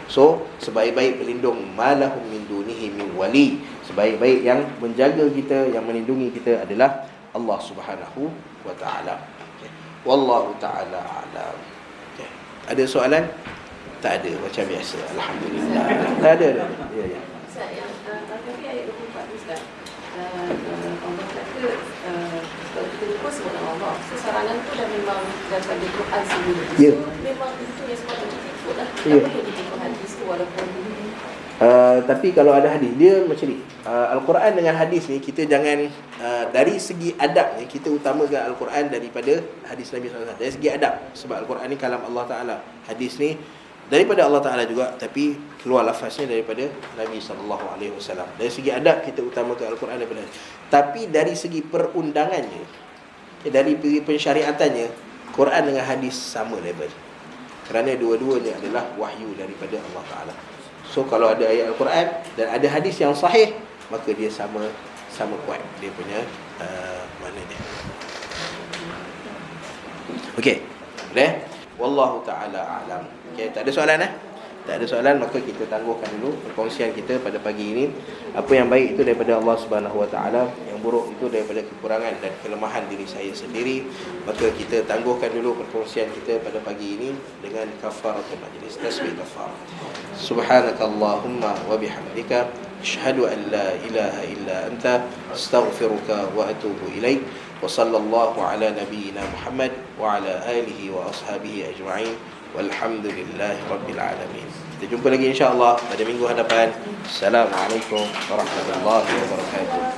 So sebaik-baik pelindung, malahum min dunihi min wali, sebaik-baik yang menjaga kita, yang melindungi kita adalah Allah Subhanahu Wa Ta'ala. Wallahu ta'ala a'lam. Ada soalan? Tak ada, macam biasa. Alhamdulillah. Tak ada. Ya. Ustaz, yang tapi ayat 24 tu Ustaz, Allah kata kalau kita lupa sebut nama Allah, sesarangan tu dah memang daripada Quran sendiri. Ya. So, memang itu yang sepatutnya kita ikut lah. Ya. Apa yang kita ikut hadis tu walaupun Tapi kalau ada hadis, dia macam ni. Al-Quran dengan hadis ni, kita jangan dari segi adab ni, kita utamakan Al-Quran daripada hadis Nabi SAW. Dari segi adab, sebab Al-Quran ni kalam Allah Ta'ala. Hadis ni daripada Allah Ta'ala juga, tapi keluar lafaznya daripada Nabi SAW. Dari segi adab, kita utamakan Al-Quran daripada hadis. Tapi dari segi perundangannya, dari segi pensyariatannya, Quran dengan hadis sama level. Kerana dua-duanya adalah wahyu daripada Allah Ta'ala. So kalau ada ayat Al-Quran dan ada hadis yang sahih, maka dia sama kuat dia punya mana dia. Okey. Boleh? Wallahu ta'ala a'lam. Okey, tak ada soalan Tak ada soalan, maka kita tangguhkan dulu perkongsian kita pada pagi ini. Apa yang baik itu daripada Allah Subhanahu Wa Taala, yang buruk itu daripada kekurangan dan kelemahan diri saya sendiri. Maka kita tangguhkan dulu perkongsian kita pada pagi ini dengan kafaratul majlis, tasbih kafar. Subhanakallahumma wa bihamdika, asyhadu an la ilaha illa anta, astaghfiruka wa atubu ilaik. Wa sallallahu ala nabiyyina Muhammad wa ala alihi wa ashabihi ajma'in. Walhamdulillahi Rabbil Alamin. Kita jumpa lagi insya-Allah pada minggu hadapan. Assalamualaikum warahmatullahi wabarakatuh.